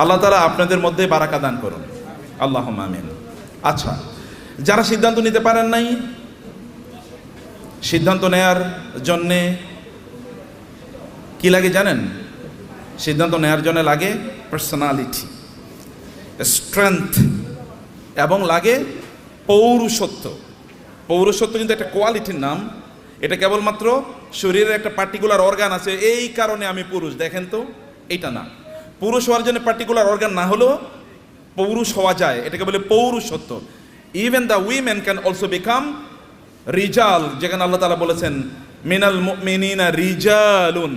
আল্লাহ তাআলা আপনাদের মধ্যে বারাকা দান করুন, আল্লাহুম্মা আমিন। আচ্ছা, যারা সিদ্ধান্ত নিতে পারেন নাই, সিদ্ধান্ত নেয়ার জন্যে কি লাগে জানেন? সিদ্ধান্ত নেয়ার জন্য লাগে পার্সোনালিটি, স্ট্রেংথ, এবং লাগে পৌরুষত্ব। পৌরুষত্ব কিন্তু একটা কোয়ালিটির নাম। এটা কেবলমাত্র শরীরের একটা পার্টিকুলার অর্গান আছে, এই কারণে আমি পুরুষ, দেখেন তো, এইটা না। পুরুষ হওয়ার জন্য পার্টিকুলার অর্গান না হলেও পৌরুষ হওয়া যায়, এটাকে বলে পৌরুষত্ব। Even the women can also become রিজাল, যেখানে আল্লাহ তাআলা বলেছেন মিনাল মুমিনিনা রিজালুন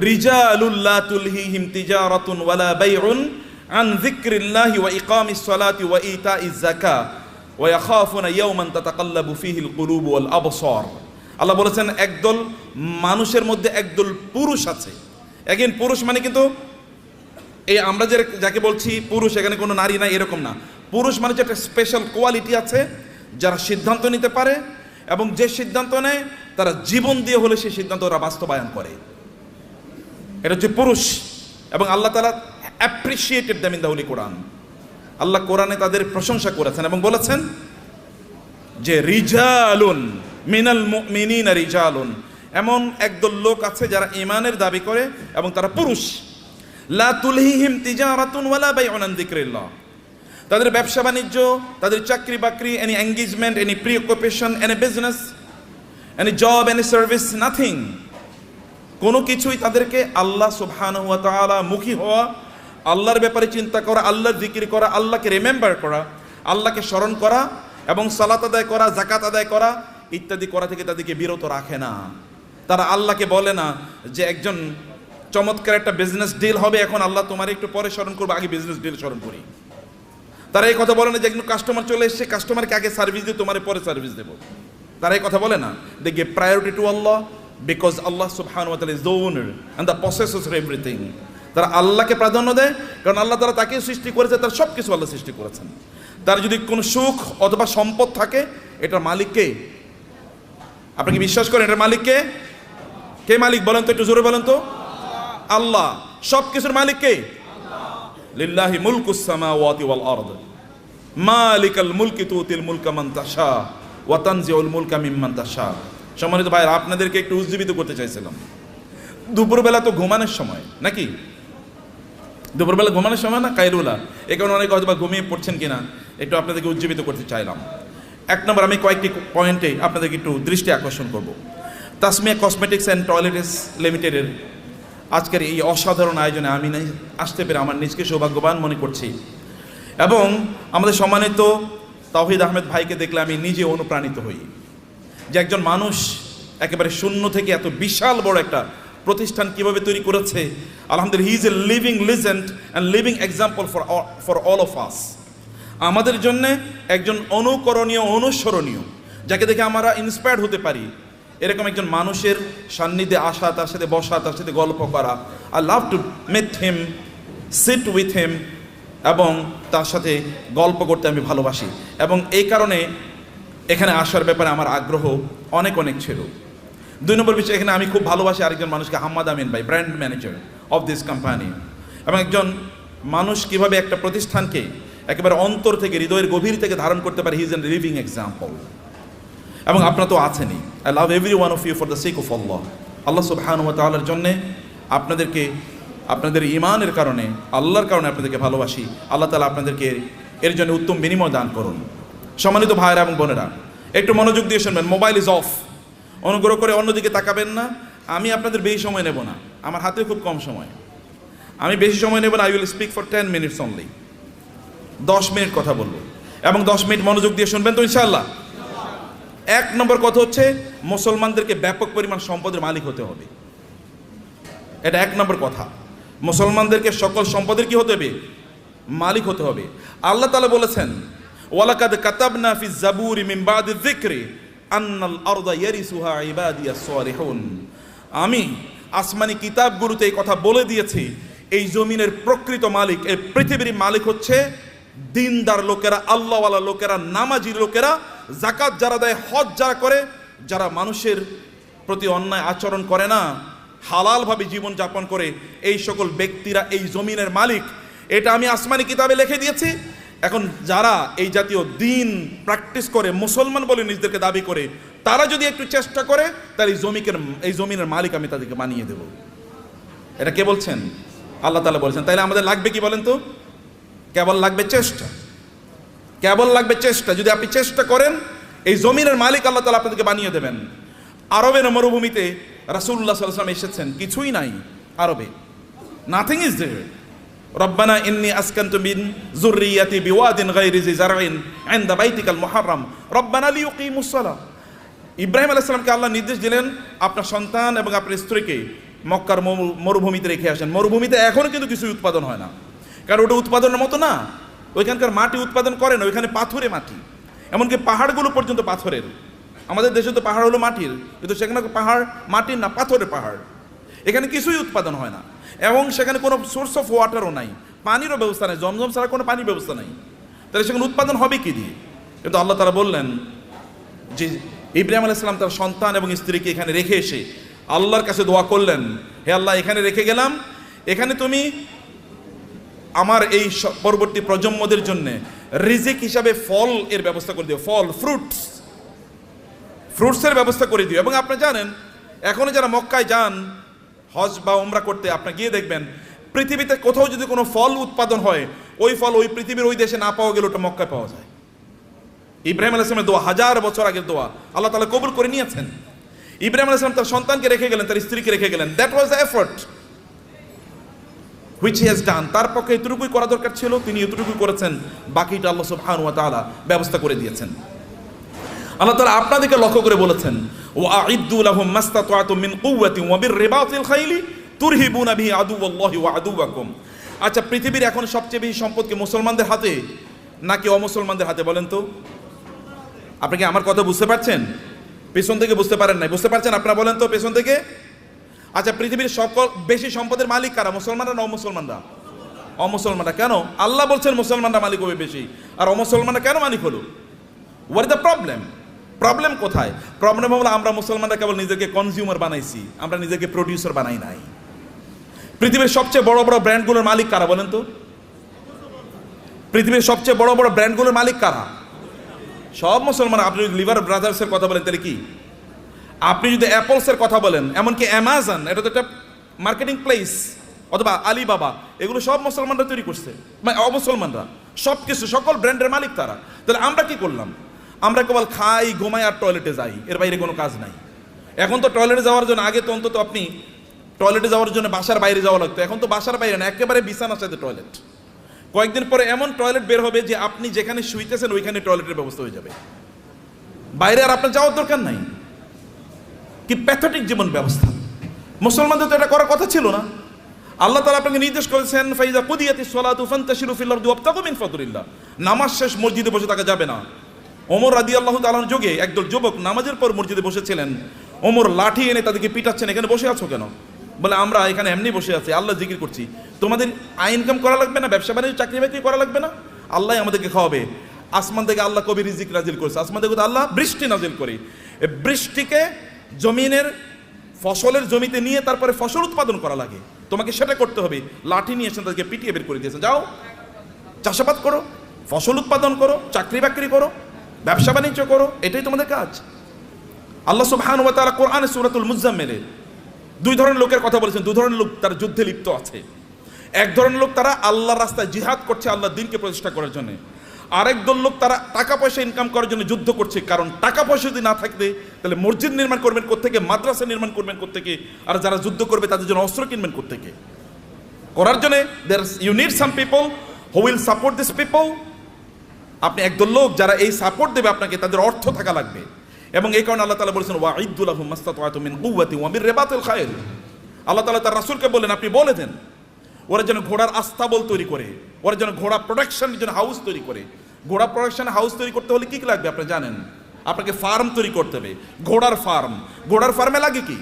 রিজালুল লা তুলহিহিম তিজারাতুন ওয়ালা বাইউন আন যিকরিল্লাহি ওয়া ইকামিস সালাতি ওয়া ইতাইজ যাকাত ওয়া ইয়াখাফুনা ইয়াওমান তাতাকাল্লাবু ফীহিল কুলুবু ওয়াল আবসার। আল্লাহ বলেছেন একদল মানুষের মধ্যে একদল পুরুষ আছে। এগেন, পুরুষ মানে কিন্তু এই আমরা যাকে বলছি পুরুষ, এখানে কোনো নারী নাই এরকম না। পুরুষ মানে যে একটা স্পেশাল কোয়ালিটি আছে, যারা সিদ্ধান্ত নিতে পারে এবং যে সিদ্ধান্ত নেয় তারা জীবন দিয়ে হলে সেই সিদ্ধান্ত ওরা বাস্তবায়ন করে, এটা হচ্ছে পুরুষ। এবং আল্লাহ তাআলা appreciated them in the holy Quran. আল্লাহ কোরআনে তাদের প্রশংসা করেছেন এবং বলেছেন যে রিজালুন মিনাল মুমিনিনা রিজালুন, এমন একদল লোক আছে যারা ঈমানের দাবি করে এবং তারা পুরুষ। লা তুলহিহিম তিজারাতুন ওয়ালা বাইউন আন যিকরিল্লাহ, তাদের ব্যবসা বাণিজ্য, তাদের চাকরি বাকরি, any engagement, any preoccupation, any business, any job, any service, nothing, কোনো কিছুই তাদেরকে আল্লাহ সুবহানাহু ওয়া তাআলা মুখী হওয়া, আল্লাহর ব্যাপারে চিন্তা করা, আল্লাহর জিকির করা, আল্লাহকে রিমেম্বার করা, আল্লাহকে স্মরণ করা এবং সালাত আদায় করা, যাকাত আদায় করা ইত্যাদি করা থেকে তাদেরকে বিরত রাখে না। তারা আল্লাহকে বলে না যে একজন চমৎকার একটা বিজনেস ডিল হবে, এখন আল্লাহ তোমার একটু পরে স্মরণ করবো, আগে বিজনেস ডিল স্মরণ করি। তারা এই কথা বলে না যে একজন কাস্টমার চলে এসছে, কাস্টমারকে আগে সার্ভিস দিয়ে তোমার পরে সার্ভিস দেবো। তারা এই কথা বলে না। They give priority to Allah because Allah সুবহানাহু ওয়া তাআলা is the owner and the possessor of everything. তারা আল্লাহকে প্রাধান্য দেয়, কারণ আল্লাহ তাআলা তাকে সৃষ্টি করেছে, তার সব কিছু আল্লাহ সৃষ্টি করেছেন। তার যদি কোনো সুখ অথবা সম্পদ থাকে, এটার মালিক কে? আপনি কি বিশ্বাস করেন এটার মালিক কে? কে মালিক বলেন তো, একটু জোরে বলেন তো। আল্লাহ। সব কিছুর মালিক কে? লিল্লাহি মুলকুস সামাওয়াতি ওয়াল আরদ মালিকাল মুলকি তুতিল মুলকা মান তাশা ওয়া তানজিউল মুলকা মিম্মান তাশা। সম্মানিত ভাইরা, আপনাদেরকে একটু উজ্জীবিত করতে চাইছিলাম। দুপুরবেলা তো ঘুমানোর সময় নাকি? দুপুরবেলা ঘুমানোর সময় না কাইলুলা, এই কারণে অনেকে হয়তো বা ঘুমিয়ে পড়ছেন কিনা, একটু আপনাদেরকে উজ্জীবিত করতে চাইলাম। এক নম্বর, আমি কয়েকটি পয়েন্টে আপনাদেরকে একটু দৃষ্টি আকর্ষণ করব। তাসমিয়া কসমেটিক্স অ্যান্ড টয়লেটস লিমিটেডের আজকের এই অসাধারণ আয়োজনে আমি আসতে পেরে আমার নিজকে সৌভাগ্যবান মনে করছি, এবং আমাদের সম্মানিত তাওহীদ আহমেদ ভাইকে দেখলে আমি নিজে অনুপ্রাণিত হই যে একজন মানুষ একেবারে শূন্য থেকে এত বিশাল বড় একটা প্রতিষ্ঠান কিভাবে তৈরি করেছে। আলহামদুলিল্লাহ, হি is a living legend and living example for all of us. আমাদের জন্য একজন অনুকরণীয়, অনুসরণীয়, যাকে দেখে আমরা ইন্সপায়ার্ড হতে পারি, এরকম একজন মানুষের সান্নিধ্যে আসা, তার সাথে বসা, তার সাথে গল্প করা। I love to meet him, sit with him, এবং তার সাথে গল্প করতে আমি ভালোবাসি, এবং এই কারণে এখানে আসার ব্যাপারে আমার আগ্রহ অনেক অনেক ছিল। দুই নম্বর বিষয়, এখানে আমি খুব ভালোবাসি আরেকজন মানুষকে, হাম্মাদ আমিন ভাই, brand manager of this company, এবং একজন মানুষ কিভাবে একটা প্রতিষ্ঠানকে একেবারে অন্তর থেকে, হৃদয়ের গভীর থেকে ধারণ করতে পারে। He is a living example. এবং আপনারা তো আছেনই। I love every one of you for the sake of Allah. আল্লাহ সুবহানাহু ওয়া তাআলার জন্যে আপনাদেরকে, আপনাদের ঈমানের কারণে, আল্লাহর কারণে আপনাদেরকে ভালোবাসি। আল্লাহ তাআলা আপনাদেরকে এর জন্য উত্তম বিনিময় দান করুন। সম্মানিত ভাইয়েরা এবং বোনেরা, একটু মনোযোগ দিয়ে শুনবেন। মোবাইল ইজ অফ, অনুগ্রহ করে অন্যদিকে তাকাবেন না। আমি আপনাদের বেশি সময় নেব না, আমার হাতে খুব কম সময়, আমি বেশি সময় নেব না। I will speak for 10 minutes only. 10 minute কথা বলবো এবং 10 মিনিট মনোযোগ দিয়ে শুনবেন তো ইনশাআল্লাহ। এক নম্বর কথা হচ্ছে, মুসলমানদেরকে ব্যাপক পরিমাণ সম্পদের মালিক হতে হবে। এটা এক নম্বর কথা। মুসলমানদেরকে সকল সম্পদের কি হতে হবে? মালিক হতে হবে। আল্লাহ তাআলা বলেছেন, ওয়ালাকাদ কাতাবনা ফিজ জাবুরি মিন বাদি যিকরি আন্নাল আরদা ইয়ারিসুহা ইবাদিয়াস সালিহুন। আমি আসমানি কিতাবগুলোতে এই কথা বলে দিয়েছি, এই জমিনের প্রকৃত মালিক, এই পৃথিবীর মালিক হচ্ছে দিনদার লোকেরা, আল্লাহওয়ালা লোকেরা, নামাজি লোকেরা, যাকাত যারা দেয়, হজ যারা করে, যারা মানুষের প্রতি অন্যায় আচরণ করে না, হালালভাবে জীবন যাপন করে, এই সকল ব্যক্তিরা এই জমিনের মালিক। এটা আমি আসমানি কিতাবে লিখে দিয়েছি। এখন যারা এই জাতীয় দিন প্র্যাকটিস করে মুসলমান বলে নিজেদেরকে দাবি করে, তারা যদি একটু চেষ্টা করে তাহলে এই জমিনের মালিক আমি তাদেরকে বানিয়ে দেব। এটা কে বলছেন? আল্লাহ তাআলা বলছেন। তাইলে আমাদের লাগবে কি বলেন তো? কেবল লাগবে চেষ্টা, কেবল লাগবে চেষ্টা। যদি আপনি চেষ্টা করেন, এই জমিনের মালিক আল্লাহ তাআলা আপনাদেরকে বানিয়ে দেবেন। আরবের মরুভূমিতে রাসূলুল্লাহ সাল্লাল্লাহু আলাইহি ওয়াসাল্লাম এসেছেন, কিছুই নাই আরবে, নাথিং ইজ দেয়ার। রব্বানা ইন্নী আসকানতু মিন যুররিয়াতি বিওয়াদিন গায়রি জি জারইন ইনদা বাইতিকাল মুহাররম রব্বানা লিইয়ুকিমুস সালাহ। ইব্রাহিম আলাইহিস সালামকে আল্লাহ নির্দেশ দিলেন, আপনার সন্তান এবং আপনার স্ত্রীকে মক্কার মরুভূমিতে রেখে আসেন। মরুভূমিতে এখনো কিন্তু কিছু উৎপাদন হয় না, কারণ ওটা উৎপাদনের মতো না। ওইখানকার মাটি উৎপাদন করে না, ওইখানে পাথুরে মাটি, এমনকি পাহাড়গুলো পর্যন্ত পাথরের। আমাদের দেশে তো পাহাড় হলো মাটির, কিন্তু সেখানে পাহাড় মাটির না, পাথরের পাহাড়। এখানে কিছুই উৎপাদন হয় না, এবং সেখানে কোনো সোর্স অফ ওয়াটারও নাই, পানিরও ব্যবস্থা নেই, জমজম ছাড়া কোনো পানির ব্যবস্থা নাই। তাহলে সেখানে উৎপাদন হবে কি দিয়ে? কিন্তু আল্লাহ তাআলা বললেন যে ইব্রাহিম আলাইহিস সালাম তার সন্তান এবং স্ত্রীকে এখানে রেখে এসে আল্লাহর কাছে দোয়া করলেন, হে আল্লাহ, এখানে রেখে গেলাম, এখানে তুমি আমার এই পরবর্তী প্রজন্মদের জন্য রিজিক হিসাবে ফল এর ব্যবস্থা করে দিও, ফল, ফ্রুটসের ব্যবস্থা করে দিও। এবং আপনি জানেন, এখনো যারা মক্কায় যান হজ বা উমরা করতে, আপনি গিয়ে দেখবেন পৃথিবীতে কোথাও যদি কোনো ফল উৎপাদন হয়, ওই ফল ওই পৃথিবীর ওই দেশে না পাওয়া গেলে ওটা মক্কায় পাওয়া যায়। ইব্রাহিম আলাইহিস সালামের দোয়া, 1000 বছর আগের দোয়া, আল্লাহ তাআলা কবুল করে নিয়েছেন। ইব্রাহিম আলাইহিস সালাম তার সন্তানকে রেখে গেলেন, তার স্ত্রীকে রেখে গেলেন। That was the effort which he has done। তার পক্ষে এতটুকুই করা দরকার ছিল, তিনি এতটুকুই করেছেন, বাকিটা আল্লাহ সুবহানাহু ওয়া তাআলা ব্যবস্থা করে দিয়েছেন। আল্লাহ তাআলা আপনাদেরকে লক্ষ্য করে বলেছেন, ওয়া'ইদ্দু লাহুম মাসতাতা'তুম মিন কুওয়াতিন ওয়া বিররিবাতিল খাইলি তুরহিবুনা বিহি আদুওয়াল্লাহি ওয়া আদুওয়াকুম। আচ্ছা, পৃথিবীর এখন সবচেয়ে বেশি সম্পদ কি মুসলমানদের হাতে নাকি অমুসলমানদের হাতে বলেন তো? আপনি কি আমার কথা বুঝতে পারছেন? পেছন থেকে বুঝতে পারেন নাই, বুঝতে পারছেন আপনারা? বলেন তো পেছন থেকে। আচ্ছা, পৃথিবীর সকল বেশি সম্পদের মালিক কারা, মুসলমানরা না অমুসলমানরা? অমুসলমানরা। কেন? আল্লাহ বলছেন মুসলমানরা মালিক হবে বেশি, আর অমুসলমানরা কেন মালিক হলো? What is the problem? Problem কোথায়? প্রবলেম হলো আমরা মুসলমানরা কেবল নিজেকে কনজিউমার বানাইছি, আমরা নিজেকে প্রডিউসার বানাই নাই। পৃথিবীর সবচেয়ে বড় বড় ব্র্যান্ডগুলোর মালিক কারা বলেন তো? পৃথিবীর সবচেয়ে বড় বড় ব্র্যান্ডগুলোর মালিক কারা? সব মুসলমান। আপনি যদি লিভার ব্রাদার্সের কথা বলেন তাহলে কি? আপনি যদি অ্যাপলসের কথা বলেন, এমনকি অ্যামাজন, এটা তো একটা মার্কেটিং প্লেস, অথবা আলিবাবা, এগুলো সব মুসলমানরা তৈরি করছে, মানে অমুসলমানরা। সব কিছু, সকল ব্র্যান্ডের মালিক তারা। তাহলে আমরা কি করলাম? আমরা কেবল খাই, ঘুমাই আর টয়লেটে যাই, এর বাইরে কোনো কাজ নাই। এখন তো টয়লেটে যাওয়ার জন্য, আগে তো অন্তত আপনি টয়লেটে যাওয়ার জন্য বাসার বাইরে যাওয়া লাগতো, এখন তো বাসার বাইরে না, একেবারে বিছানার সাথে টয়লেট। কয়েকদিন পরে এমন টয়লেট বের হবে যে আপনি যেখানে শুইতেছেন ওইখানে টয়লেটের ব্যবস্থা হয়ে যাবে, বাইরে আর আপনার যাওয়ার দরকার নাই। কি প্যাথেটিক জীবন ব্যবস্থা! মুসলমানদের তো এটা করার কথা ছিল না। আল্লাহ তাআলা আপনাকে নির্দেশ করেছেন, ফাইজা কুদিয়াতিস সালাতু ফান্তাশিরু ফিল আরদি ওয়াবতাগু মিন ফাদলিল্লাহ। নামাজ শেষ মসজিদে বসে থাকা যাবে না। ওমর রাদিয়াল্লাহু তাআলার যুগে একদল যুবক নামাজের পর মসজিদে বসেছিলেন। ওমর লাঠি এনে তাদেরকে পিটাচ্ছেন, এখানে বসে আছো কেন? বলে, আমরা এখানে এমনি বসে আছি, আল্লাহ জিকির করছি। তোমাদের আয় ইনকাম করা লাগবে না, ব্যবসা বাণিজ্য, চাকরি বাকরি করা লাগবে না, আল্লাহ আমাদেরকে খাওয়াবে। আসমান থেকে আল্লাহ কবি রিজিক নাজিল করেছে, আসমান থেকে আল্লাহ বৃষ্টি নাজিল করে। এই বৃষ্টিকে জমিনের ফসলের জমিতে নিয়ে তারপরে ফসল উৎপাদন করা লাগে, তোমাকে সেটা করতে হবে। লাঠি নিয়ে এসে তাদেরকে পিটিয়ে বের করে দিয়েছে, যাও চাষাবাদ করো, ফসল উৎপাদন করো, চাকরি বাকরি করো, ব্যবসা বাণিজ্য করো, এটাই তোমাদের কাজ। আল্লাহ সুবহানাহু ওয়া তাআলা কোরআনে সূরাতুল মুজাম্মিলে দুই ধরনের লোকের কথা বলেছেন। দুই ধরনের লোক তারা যুদ্ধে লিপ্ত আছে। এক ধরনের লোক তারা আল্লাহর রাস্তায় জিহাদ করছে, আল্লাহর দ্বীনকে প্রতিষ্ঠা করার জন্য। আরেক দল লোক তারা টাকা পয়সা ইনকাম করার জন্য যুদ্ধ করছে। কারণ টাকা পয়সা যদি না থাকবে তাহলে মসজিদ নির্মাণ করবেন কোত্থেকে, মাদ্রাসা নির্মাণ করবেন কোত্থেকে, আর যারা যুদ্ধ করবে তাদের জন্য অস্ত্র কিনবেন কোত্থেকে? করার জন্য you need some people who will support this people. আপনি একদল লোক যারা এই সাপোর্ট দেবে আপনাকে, তাদের অর্থ থাকা লাগবে। এবং এই কারণে আল্লাহ তাআলা বলেছেন, ওয়া'ইদ্দু লাহুম মাসতাতা'তুম মিন কুওয়াতিন ওয়া বিররিবাতিল খাইল। আল্লাহ তাআলা তার রাসূলকে বলেন, আপনি বলে দেন ওরা যেন ঘোড়ার আস্তাবল তৈরি করে, ওরা যেন ঘোড়া প্রোডাকশনের জন্য হাউস তৈরি করে। ঘোড়া প্রোডাকশন হাউস তৈরি করতে হলে কি কি লাগবে আপনি জানেন? আপনাকে ফার্ম তৈরি করতে হবে, ঘোড়ার ফার্ম। ঘোড়ার ফার্মে লাগে কি?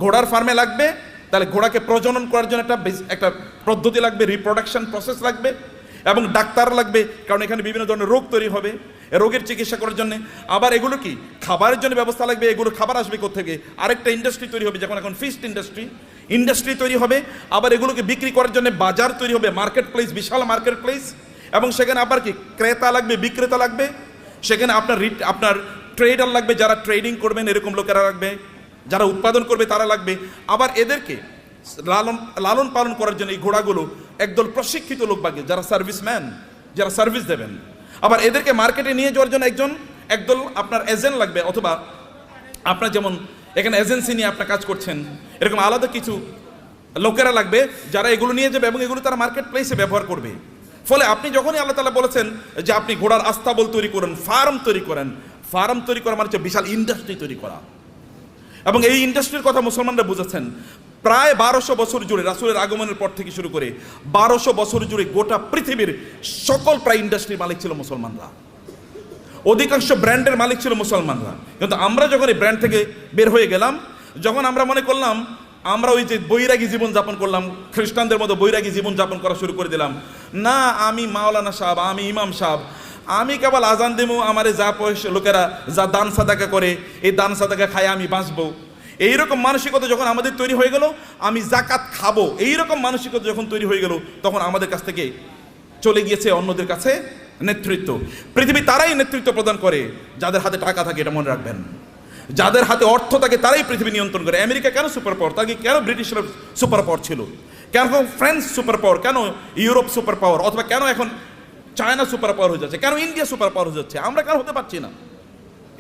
ঘোড়ার ফার্মে লাগবে তাহলে ঘোড়াকে প্রজনন করার জন্য একটা পদ্ধতি লাগবে, রিপ্রোডাকশন প্রসেস লাগবে, এবং ডাক্তার লাগবে, কারণ এখানে বিভিন্ন ধরনের রোগ তৈরি হবে, রোগের চিকিৎসা করার জন্য। আবার এগুলো কি খাবারের জন্য ব্যবস্থা লাগবে, এগুলো খাবার আসবে কোত্থেকে? আরেকটা ইন্ডাস্ট্রি তৈরি হবে, যেমন এখন ফিশ ইন্ডাস্ট্রি। ইন্ডাস্ট্রি তৈরি হবে, আবার এগুলোকে বিক্রি করার জন্য বাজার তৈরি হবে, মার্কেট প্লেস, বিশাল মার্কেট প্লেস, এবং সেখানে আবার কি ক্রেতা লাগবে, বিক্রেতা লাগবে, সেখানে আপনার ট্রেডার লাগবে, যারা ট্রেডিং করবেন এরকম লোকেরা লাগবে, যারা উৎপাদন করবে তারা লাগবে, আবার এদেরকে লালন পালন করার জন্য এই ঘোড়াগুলো একদল প্রশিক্ষিত লোক লাগবে, যারা সার্ভিসম্যান, যারা সার্ভিস দেবেন, আবার এদেরকে মার্কেটে নিয়ে যাওয়ার জন্য একদল আপনার এজেন্ট লাগবে, অথবা আপনার যেমন এখানে এজেন্সি নিয়ে আপনার কাজ করছেন, এরকম আলাদা কিছু লোকেরা লাগবে যারা এগুলো নিয়ে যাবে এবং এগুলো তারা মার্কেট প্লেসে ব্যবহার করবে। ফলে আপনি যখনই আল্লাহ তাআলা বলেছেন যে আপনি ঘোড়ার আস্তাবল তৈরি করেন, ফার্ম তৈরি করেন, ফার্ম তৈরি করা মানে হচ্ছে বিশাল ইন্ডাস্ট্রি তৈরি করা, এবং এই ইন্ডাস্ট্রির কথা মুসলমানরা বুঝেছেন। প্রায় 1200 বছর জুড়ে রাসূলের আগমনের পর থেকে শুরু করে 1200 বছর জুড়ে গোটা পৃথিবীর সকল প্রায় ইন্ডাস্ট্রির মালিক ছিল মুসলমানরা, অধিকাংশ ব্র্যান্ডের মালিক ছিল মুসলমানরা। কিন্তু আমরা যখন এই ব্র্যান্ড থেকে বের হয়ে গেলাম, যখন আমরা মনে করলাম আমরা ওই যে বৈরাগী জীবন যাপন করলাম, খ্রিস্টানদের মতো বৈরাগী জীবন যাপন করা শুরু করে দিলাম, না আমি মাওলানা সাহেব, আমি ইমাম সাহেব, আমি কেবল আজান দেবো, আমার যা পয়সা লোকেরা যা দান সাদাকা করে এই দান সাদাকা খায় আমি বাঁচবো, এইরকম মানসিকতা যখন আমাদের তৈরি হয়ে গেল, আমি জাকাত খাবো, এইরকম মানসিকতা যখন তৈরি হয়ে গেল, তখন আমাদের কাছ থেকে চলে গিয়েছে অন্যদের কাছে নেতৃত্ব। পৃথিবী তারাই নেতৃত্ব প্রদান করে যাদের হাতে টাকা থাকে, এটা মনে রাখবেন, যাদের হাতে অর্থ থাকে তারাই পৃথিবী নিয়ন্ত্রণ করে। আমেরিকা কেন সুপার পাওয়ার? তাকে কেন ব্রিটিশরা সুপার পাওয়ার ছিল? কেন ফ্রান্স সুপার পাওয়ার? কেন ইউরোপ সুপার পাওয়ার? অথবা কেন এখন চায়না সুপার পাওয়ার হয়ে যাচ্ছে? কেন ইন্ডিয়া সুপার পাওয়ার হয়ে যাচ্ছে? আমরা কেন হতে পারছি না?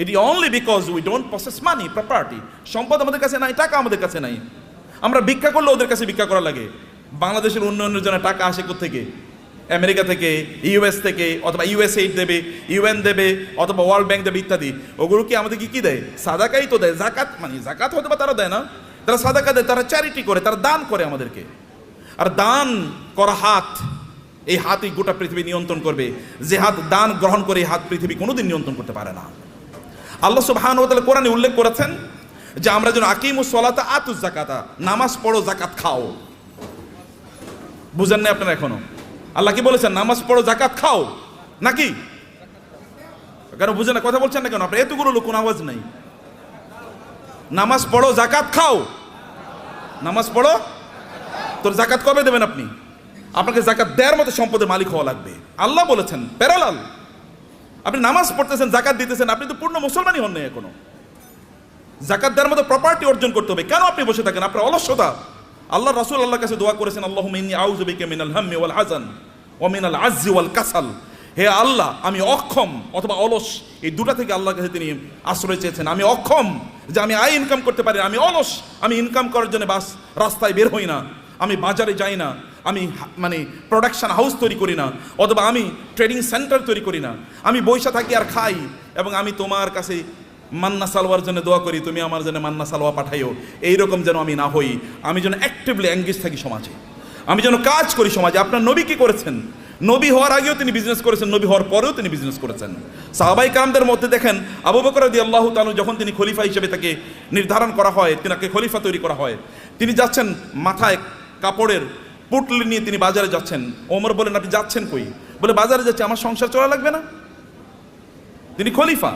It is only because we don't possess money, property, সম্পদ আমাদের কাছে নাই, টাকা আমাদের কাছে নাই। আমরা ভিক্ষা করলে ওদের কাছে ভিক্ষা করা লাগে। বাংলাদেশের উন্নয়নের জন্য টাকা আসে কোত্থেকে? আমেরিকা থেকে, ইউএস থেকে, অথবা ইউএসএইড দেবে, ইউএন দেবে, অথবা ওয়ার্ল্ড ব্যাংক দেবে ইত্যাদি। ওগুলো কি আমাদেরকে কি দেয়? সাদাকাই তো দেয়, জাকাত, মানে জাকাত হয়তো বা তারা দেয় না, তারা সাদাকা দেয়, তারা চ্যারিটি করে, তারা দান করে আমাদেরকে। আর দান করা হাত, এই হাতই গোটা পৃথিবী নিয়ন্ত্রণ করবে। যে হাত দান গ্রহণ করে এই হাত পৃথিবী কোনোদিন নিয়ন্ত্রণ করতে পারে না। আল্লাহ সুবহানাহু ওয়া তাআলা কোরআনে উল্লেখ করেছেন যে আমরা যেন আকিমুস সালাতা আতুজ যাকাতা, নামাজ পড়ো জাকাত খাও। বুঝেন না আপনারা এখনো? আল্লাহ কি বলেছেন? নামাজ পড়ো জাকাত খাও, নাকি? কেন বুঝেন না? কথা বলছেন না কেন? আপনার এতগুলো লোক, কোনো আওয়াজ নাই। নামাজ পড়ো জাকাত খাও, নামাজ পড়ো। তোর জাকাত কবে দেবেন আপনি? আপনাকে জাকাত দেওয়ার মতো সম্পদের মালিক হওয়া লাগবে। আল্লাহ বলেছেন প্যারালাল। আপনি নামাজ পড়তেছেন, জাকাত দিতেছেন, আপনি তো পূর্ণ মুসলমানই হন নাই এখনো। জাকাত দেওয়ার মতো প্রপার্টি অর্জন করতে হবে। কেন আপনি বসে থাকেন? আপনার অলসতা। আল্লাহ রাসূল আল্লাহর কাছে দোয়া করেছেন, আল্লাহুম্মা ইন্নী আউযু বিকা মিনাল হাম্মি ওয়াল হাযান ওয়া মিনাল আজজি ওয়াল কাসাল। হে আল্লাহ, আমি অক্ষম অথবা অলস, এই দুটা থেকে আল্লাহর কাছে তিনি আশ্রয় চেয়েছেন। আমি অক্ষম যে আমি আয় ইনকাম করতে পারি, আমি অলস, আমি ইনকাম করার জন্য বাস রাস্তায় বের হই না, আমি বাজারে যাই না, আমি মানে প্রোডাকশন হাউস তৈরি করি না, অথবা আমি ট্রেডিং সেন্টার তৈরি করি না, আমি বৈশা থাকি আর খাই, এবং আমি তোমার কাছে মান্না সালোয়ার জন্য দোয়া করি, তুমি আমার জন্য মান্না সালোয়া পাঠাইও। এইরকম যেন আমি না হই, আমি যেন অ্যাক্টিভলি এঙ্গেজ থাকি সমাজে, আমি যেন কাজ করি সমাজে। আপনার নবী কি করেছেন? নবী হওয়ার আগেও তিনি বিজনেস করেছেন, নবী হওয়ার পরেও তিনি বিজনেস করেছেন। সাহাবাই কারামদের মধ্যে দেখেন, আবু বকর রাদিয়াল্লাহু তাআলা যখন তিনি খলিফা হিসেবে তাকে নির্ধারণ করা হয়, তিনাকে খলিফা তৈরি করা হয়, তিনি যাচ্ছেন মাথায় কাপড়ের পুটলি নিয়ে তিনি বাজারে যাচ্ছেন। ওমর বলেন, আপনি যাচ্ছেন কই? বলে, বাজারে যাচ্ছে, আমার সংসার চলা লাগবে না? তিনি খলিফা।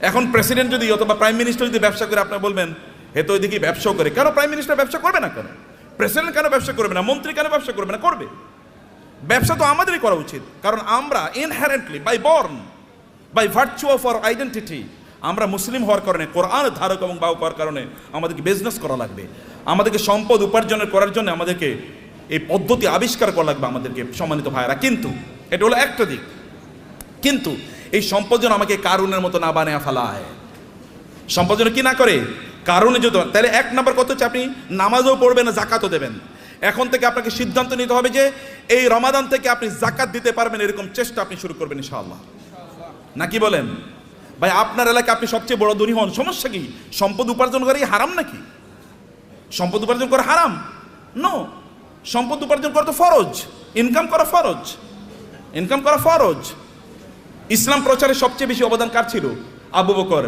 এখন প্রেসিডেন্ট যদি অথবা প্রাইম মিনিস্টার যদি ব্যবসা করে, আপনার বলবেন হে তো ওইদিকে ব্যবসাও করে। কেন প্রাইম মিনিস্টার ব্যবসা করবে না? কেন প্রেসিডেন্ট কেন ব্যবসা করবে না? মন্ত্রী কেন ব্যবসা করবে না? করবে। ব্যবসা তো আমাদেরই করা উচিত, কারণ আমরা inherently by born, by virtue of our identity, আমরা মুসলিম হওয়ার কারণে, কোরআন ধারক এবং বাহক হওয়ার কারণে আমাদেরকে বিজনেস করা লাগবে। আমাদেরকে সম্পদ উপার্জনের করার জন্য আমাদেরকে এই পদ্ধতি আবিষ্কার করা লাগবে আমাদেরকে, সম্মানিত ভাইয়েরা। কিন্তু এটা হলো একটা দিক। কিন্তু এই সম্পদ যেন আমাকে কারুনের মতো না বানিয়ে ফেলায়। সম্পদ যেন কি না করে? কারণে যদি, তাহলে এক নম্বর কথা হচ্ছে আপনি নামাজও পড়বেন না, জাকাতও দেবেন। এখন থেকে আপনাকে সিদ্ধান্ত নিতে হবে যে এই রমাদান থেকে আপনি জাকাত দিতে পারবেন, এরকম চেষ্টা আপনি শুরু করবেন ইনশাআল্লাহ। নাকি বলেন? ভাই আপনার এলাকায় আপনি সবচেয়ে বড় ধনী হন, সমস্যা কি? সম্পদ উপার্জন করা হারাম নাকি? সম্পদ উপার্জন করা হারাম? নো, সম্পদ উপার্জন করা তো ফরজ, ইনকাম করা ফরজ, ইনকাম করা ফরজ। ইসলাম প্রচারে সবচেয়ে বেশি অবদান কার ছিল? আবু বকর।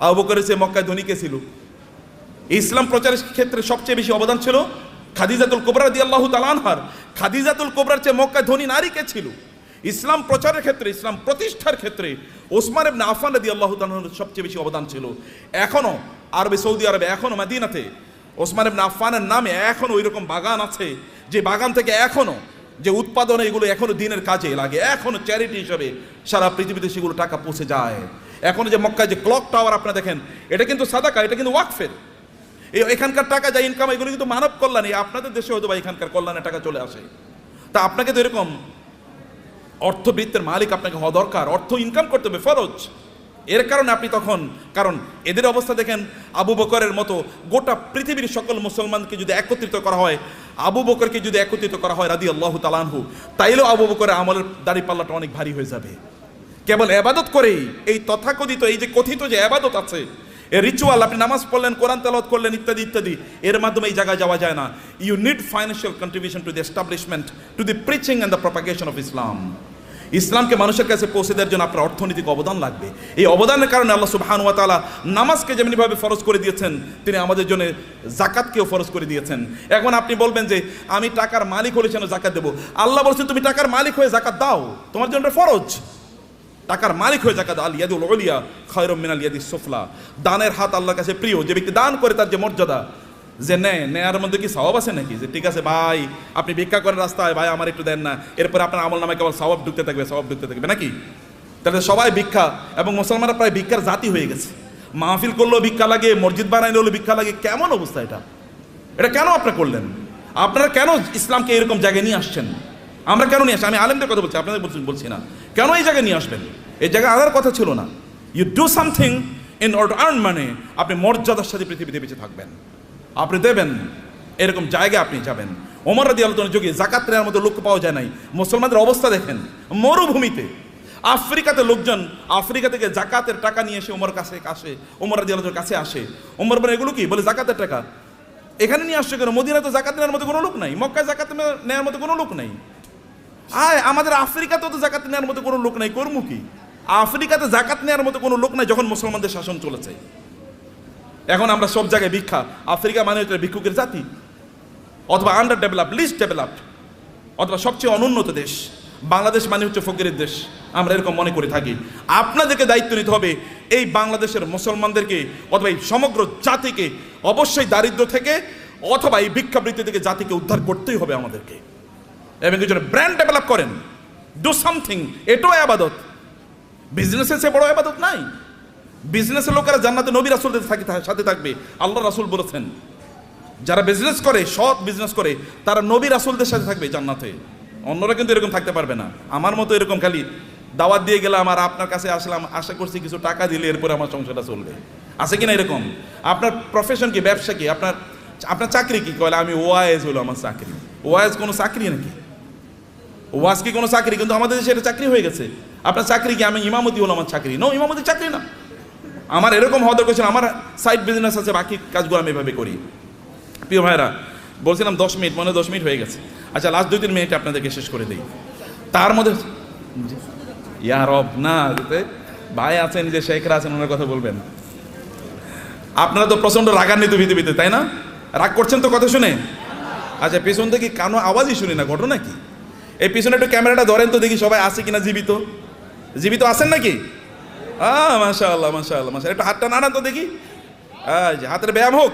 আবু বকরের চেয়ে মক্কায় ধনী কে ছিল? ইসলাম প্রচারের ক্ষেত্রে সবচেয়ে বেশি অবদান ছিল খাদিজাতুল কুবরা রাদিয়াল্লাহু তাআলা আনহার। খাদিজাতুল কুবরার চেয়ে মক্কায় ধনী নারী কে ছিল? ইসলাম প্রচারের ক্ষেত্রে, ইসলাম প্রতিষ্ঠার ক্ষেত্রে ওসমান ইবনে আফফান রাদিয়াল্লাহু তাআলার সবচেয়ে বেশি অবদান ছিল। এখনো আরবে, সৌদি আরবে, এখনো মদিনাতে ওসমান ইবনে আফফানের নামে এখনো ওই রকম বাগান আছে, যে বাগান থেকে এখনো যে উৎপাদনে এগুলো এখনো দিনের কাজে লাগে, এখনো চ্যারিটি হিসাবে সারা পৃথিবীতে সেগুলো টাকা পৌঁছে যায়। এখনো যে মক্কায় যে ক্লক টাওয়ার আপনারা দেখেন, এটা কিন্তু সাদাকা, এটা কিন্তু ওয়াকফের। এখানকার টাকা যা ইনকাম, এগুলো কিন্তু মানব কল্যাণে। আপনাদের দেশে হয়তো বা এখানকার কল্যাণের টাকা চলে আসে। তা আপনাকে তো এরকম অর্থবৃত্তের মালিক আপনাকে হওয়া দরকার, অর্থ ইনকাম করতে হবে, ফরজ। এর কারণে আপনি তখন, কারণ এদের অবস্থা দেখেন, আবু বকরের মতো গোটা পৃথিবীর সকল মুসলমানকে যদি একত্রিত করা হয়, আবু বকরকে যদি একত্রিত করা হয় রাদিয়াল্লাহু তাআলা আনহু, তাইলেও আবু বকরের আমলের দাড়িপাল্লাটা অনেক ভারী হয়ে যাবে। কেবল ইবাদত করেই, এই তথাকথিত এই যে কথিত যে ইবাদত আছে, এই রিচুয়াল, আপনি নামাজ পড়লেন, কোরআন তেলাওয়াত করলেন, ইত্যাদি ইত্যাদি, এর মাধ্যমে এই জায়গায় যাওয়া যায় না। You need financial contribution to the establishment, to the preaching and the propagation of Islam. ইসলামকে মানুষের কাছে পৌঁছে দেওয়ার জন্য আপনার অর্থনৈতিক অবদান লাগবে। এই অবদানের কারণে আল্লাহ সুবহানাহু ওয়া তাআলা নামাজকে যেমনিভাবে ফরজ করে দিয়েছেন, তিনি আমাদের জন্য যাকাতকেও ফরজ করে দিয়েছেন। এখন আপনি বলবেন যে আমি টাকার মালিক হলে যেন যাকাত দেবো। আল্লাহ বলছেন তুমি টাকার মালিক হয়ে যাকাত দাও, তোমার জন্য ফরজ। টাকার মালিক হয়ে যাকাত, আল ইয়াদুল উলিয়া খায়রুম মিনাল ইয়াদিস সুফলা। দানের হাত আল্লাহর কাছে প্রিয়। যে ব্যক্তি দান করে তার যে মর্যাদা, যে নেয়ার মধ্যে কি সওয়াব আছে নাকি? যে ঠিক আছে ভাই, আপনি ভিক্ষা করেন রাস্তায়, ভাই আমার একটু দেন না, এরপরে আপনার আমল নামে কেবল সওয়াব ঢুকতে থাকবে, সওয়াব ঢুকতে থাকবে নাকি? তাহলে সবাই ভিক্ষা, এবং মুসলমানরা প্রায় ভিক্ষার জাতি হয়ে গেছে। মাহফিল করলেও ভিক্ষা লাগে, মসজিদ বানাইলে হলেও ভিক্ষা লাগে। কেমন অবস্থা এটা? এটা কেন আপনি করলেন? আপনারা কেন ইসলামকে এরকম জায়গায় নিয়ে আসছেন? আমরা কেন নিয়ে আসি? আমি আলেমদের কথা বলছি, আপনাদের বলছি না। কেন এই জায়গায় নিয়ে আসবেন? এই জায়গায় আনার কথা ছিল না। You do something in order to earn money. আপনি মর্যাদার সাথে পৃথিবীতে বেঁচে থাকবেন, আপনি দেবেন, এরকম জায়গায় আপনি যাবেন। ওমর রাদিয়াল্লাহু আনহু যুগে যাকাত নেওয়ার মতো লোক পাওয়া যায় নাই। মুসলমানদের অবস্থা দেখেন, মরুভূমিতে আফ্রিকাতে লোকজন আফ্রিকা থেকে জাকাতের টাকা নিয়ে এসে ওমর কাছে আসে, ওমর রাদিয়াল্লাহু আনহুর কাছে আসে। ওমর বলে এগুলো কি? বলে জাকাতের টাকা। এখানে নিয়ে আসছে কেন? মদিনায় তো জাকাত নেওয়ার মতো কোনো লোক নাই, মক্কায় জাকাত নেওয়ার মতো কোনো লোক নাই। আমাদের আফ্রিকাতেও তো জাকাত নেওয়ার মতো কোনো লোক নাই, কর্ম কি? আফ্রিকাতে জাকাত নেওয়ার মতো কোনো লোক নাই যখন মুসলমানদের শাসন চলেছে। এখন আমরা সব জায়গায় ভিক্ষা। আফ্রিকা মানে হচ্ছে ভিক্ষুকের জাতি, অথবা আন্ডার ডেভেলপড, লিস্ট ডেভেলপড, অথবা সবচেয়ে অনুন্নত দেশ। বাংলাদেশ মানে হচ্ছে ফকিরের দেশ, আমরা এরকম মনে করে থাকি। আপনাদেরকে দায়িত্ব নিতে হবে এই বাংলাদেশের মুসলমানদেরকে, অথবা এই সমগ্র জাতিকে অবশ্যই দারিদ্র থেকে অথবা এই ভিক্ষাবৃত্তি থেকে জাতিকে উদ্ধার করতেই হবে আমাদেরকে। এবং এই জন্য ব্র্যান্ড ডেভেলপ করেন, ডু সামথিং। এটাও আবাদত। বিজনেসের চেয়ে বড় আবাদত নাই। বিজনেসের লোকেরা জান্নাতে নবী রাসূলদের সাথে থাকবে, আল্লাহ রাসূল বলেছেন। যারা বিজনেস করে, সৎ বিজনেস করে, তারা নবী রাসূলদের সাথে থাকবে জান্নাতে। অন্যরা কিন্তু এরকম থাকতে পারবে না। আমার মতো এরকম খালি দাওয়াত দিয়ে গেলাম আর আপনার কাছে আসলাম, আশা করছি কিছু টাকা দিলে এরপরে আমার সংসারটা চলবে, আছে কিনা এরকম? আপনার প্রফেশন কি? ব্যবসা কি? আপনার চাকরি কি? কয়লা আমি ওয়াইজ হলো আমার চাকরি। ওয়াইজ কোনো চাকরি নাকি? ওয়াজ কি কোনো চাকরি? কিন্তু আমাদের দেশে এটা চাকরি হয়ে গেছে। আপনার চাকরি কি? আমি ইমামতি হলো আমার চাকরি। নো, ইমামতি চাকরি না। আমার এরকম হওয়া দরকার ছিল, আমার সাইড বিজনেস আছে, বাকি কাজগুলো আমি এভাবে করি। প্রিয় ভাইরা, বলছিলাম 10 মিনিট, মনে 10 মিনিট হয়ে গেছে। আচ্ছা, লাস্ট 2-3 মিনিট আপনাদেরকে শেষ করে দিই। তার মধ্যে ইয়া রব না, ভাই আছেন, যে শেখরা আছেন, ওনার কথা বলবেন। আপনারা তো প্রচন্ড রাগান্বিত পৃথিবীতে, তাই না? রাগ করছেন তো কথা শুনে? আচ্ছা, পিছন থেকে কানো আওয়াজই শুনি না, ঘটনা কি? এই পিছনে একটু ক্যামেরাটা ধরেন তো দেখি সবাই আছে কিনা জীবিত। জীবিত আছেন নাকি? মাশাআল্লাহ মাশাআল্লাহ মাশাআল্লাহ। একটু হাতটা নাড়ান তো দেখি, হাতের ব্যায়াম হোক।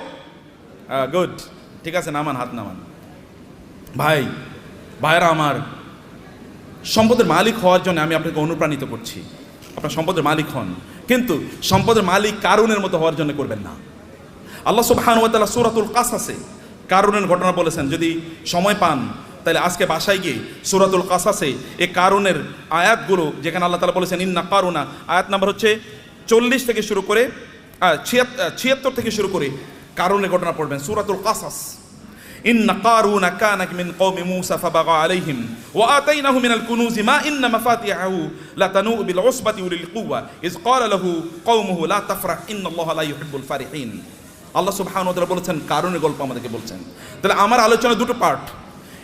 গুড, ঠিক আছে, নামান, হাত নামান। ভাইরা আমার, সম্পদের মালিক হওয়ার জন্য আমি আপনাকে অনুপ্রাণিত করছি। আপনার সম্পদের মালিক হন, কিন্তু সম্পদের মালিক কারুনের মতো হওয়ার জন্য করবেন না। আল্লাহ সুবহানাহু ওয়া তাআলা সূরাতুল কাসাসে কারুনের ঘটনা বলেছেন। যদি সময় পান তাহলে আজকে বাসায় গিয়ে সূরাতুল কাসাসে এই কারুনের আয়াতগুলো, যেখানে আল্লাহ তাআলা বলেছেন ইন্না কারুনা, আয়াত নাম্বার হচ্ছে 40 থেকে শুরু করে 76 থেকে শুরু করে কারুনের ঘটনা পড়বেন। সূরাতুল কাসাস। ইন্না কারুনা কানা মিন কওমি মূসা ফাবাগা আলাইহিম ওয়া আতাইনাহু মিনাল কুনুজি মা ইন্না মাফাতিহাহু লাতানু বিল উসবাতি উলিল কুওয়া ইয ক্বালা লাহু কওমুহু লা তাফরাহ ইন্নাল্লাহা লা ইউহিব্বুল ফারিহিন। আল্লাহ সুবহানাহু ওয়া তাআলা বলেছেন, কারুনের গল্প আমাদেরকে বলছেন। তাহলে আমার আলোচনা দুটো পার্ট,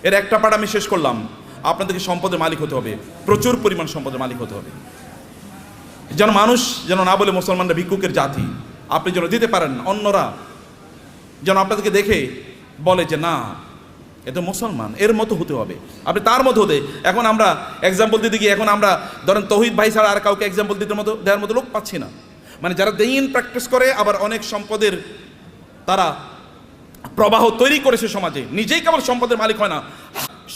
এর একটা পার্ট আমি শেষ করলাম। আপনাদেরকে সম্পদের মালিক হতে হবে, প্রচুর পরিমাণ সম্পদের মালিক হতে হবে, যেন মানুষ যেন না বলে মুসলমানরা ভিক্ষুকের জাতি। আপনি যেন দিতে পারেন, অন্যরা যেন আপনাদেরকে দেখে বলে যে না, এ তো মুসলমান, এর মতো হতে হবে, আপনি তার মতো হতে। এখন আমরা এক্সাম্পল দিতে গিয়ে এখন আমরা ধরেন তৌহিদ ভাই ছাড়া আর কাউকে এক্সাম্পল দেওয়ার মতো লোক পাচ্ছি না। মানে যারা দ্বীন প্র্যাকটিস করে, আবার অনেক সম্পদের তারা প্রবাহ তৈরি করেছে সমাজে, নিজেই কেবল সম্পদের মালিক হয় না,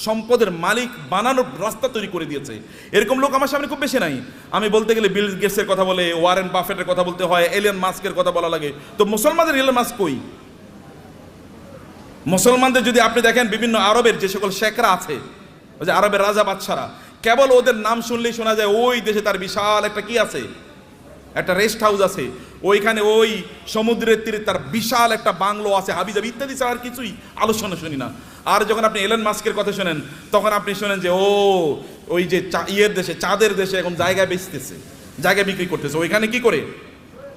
সম্পদের মালিক বানানোর রাস্তা তৈরি করে দিয়েছে। এরকম লোক আমার সামনে খুব বেশি নাই। আমি বলতে গেলে বিল গেটসের কথা বলে, ওয়ারেন বাফেটের কথা বলতে হয়, এলিয়ন মাস্কের কথা বলা লাগে। তো মুসলমানদের এলিয়ন মাস্ক কই? মুসলমানদের যদি আপনি দেখেন বিভিন্ন আরবের যে সকল শেখরা আছে, ওই যে আরবের রাজা বাদশারা, কেবল ওদের নাম শুনলেই শোনা যায় ওই দেশে তার বিশাল একটা কি আছে, একটা রেস্ট হাউস আছে, ওইখানে ওই সমুদ্রের তীরে তার বিশাল একটা বাংলো আছে, হাবিজাবি ইত্যাদি ছাড়া আর কিছুই আলোচনা শুনি না। আর যখন আপনি এলন মাস্কের কথা শোনেন, তখন আপনি শোনেন যে ও ওই যে ইয়ের দেশে, চাঁদের দেশে এখন জায়গায় বেচতেছে, জায়গা বিক্রি করতেছে, ওইখানে কি করে।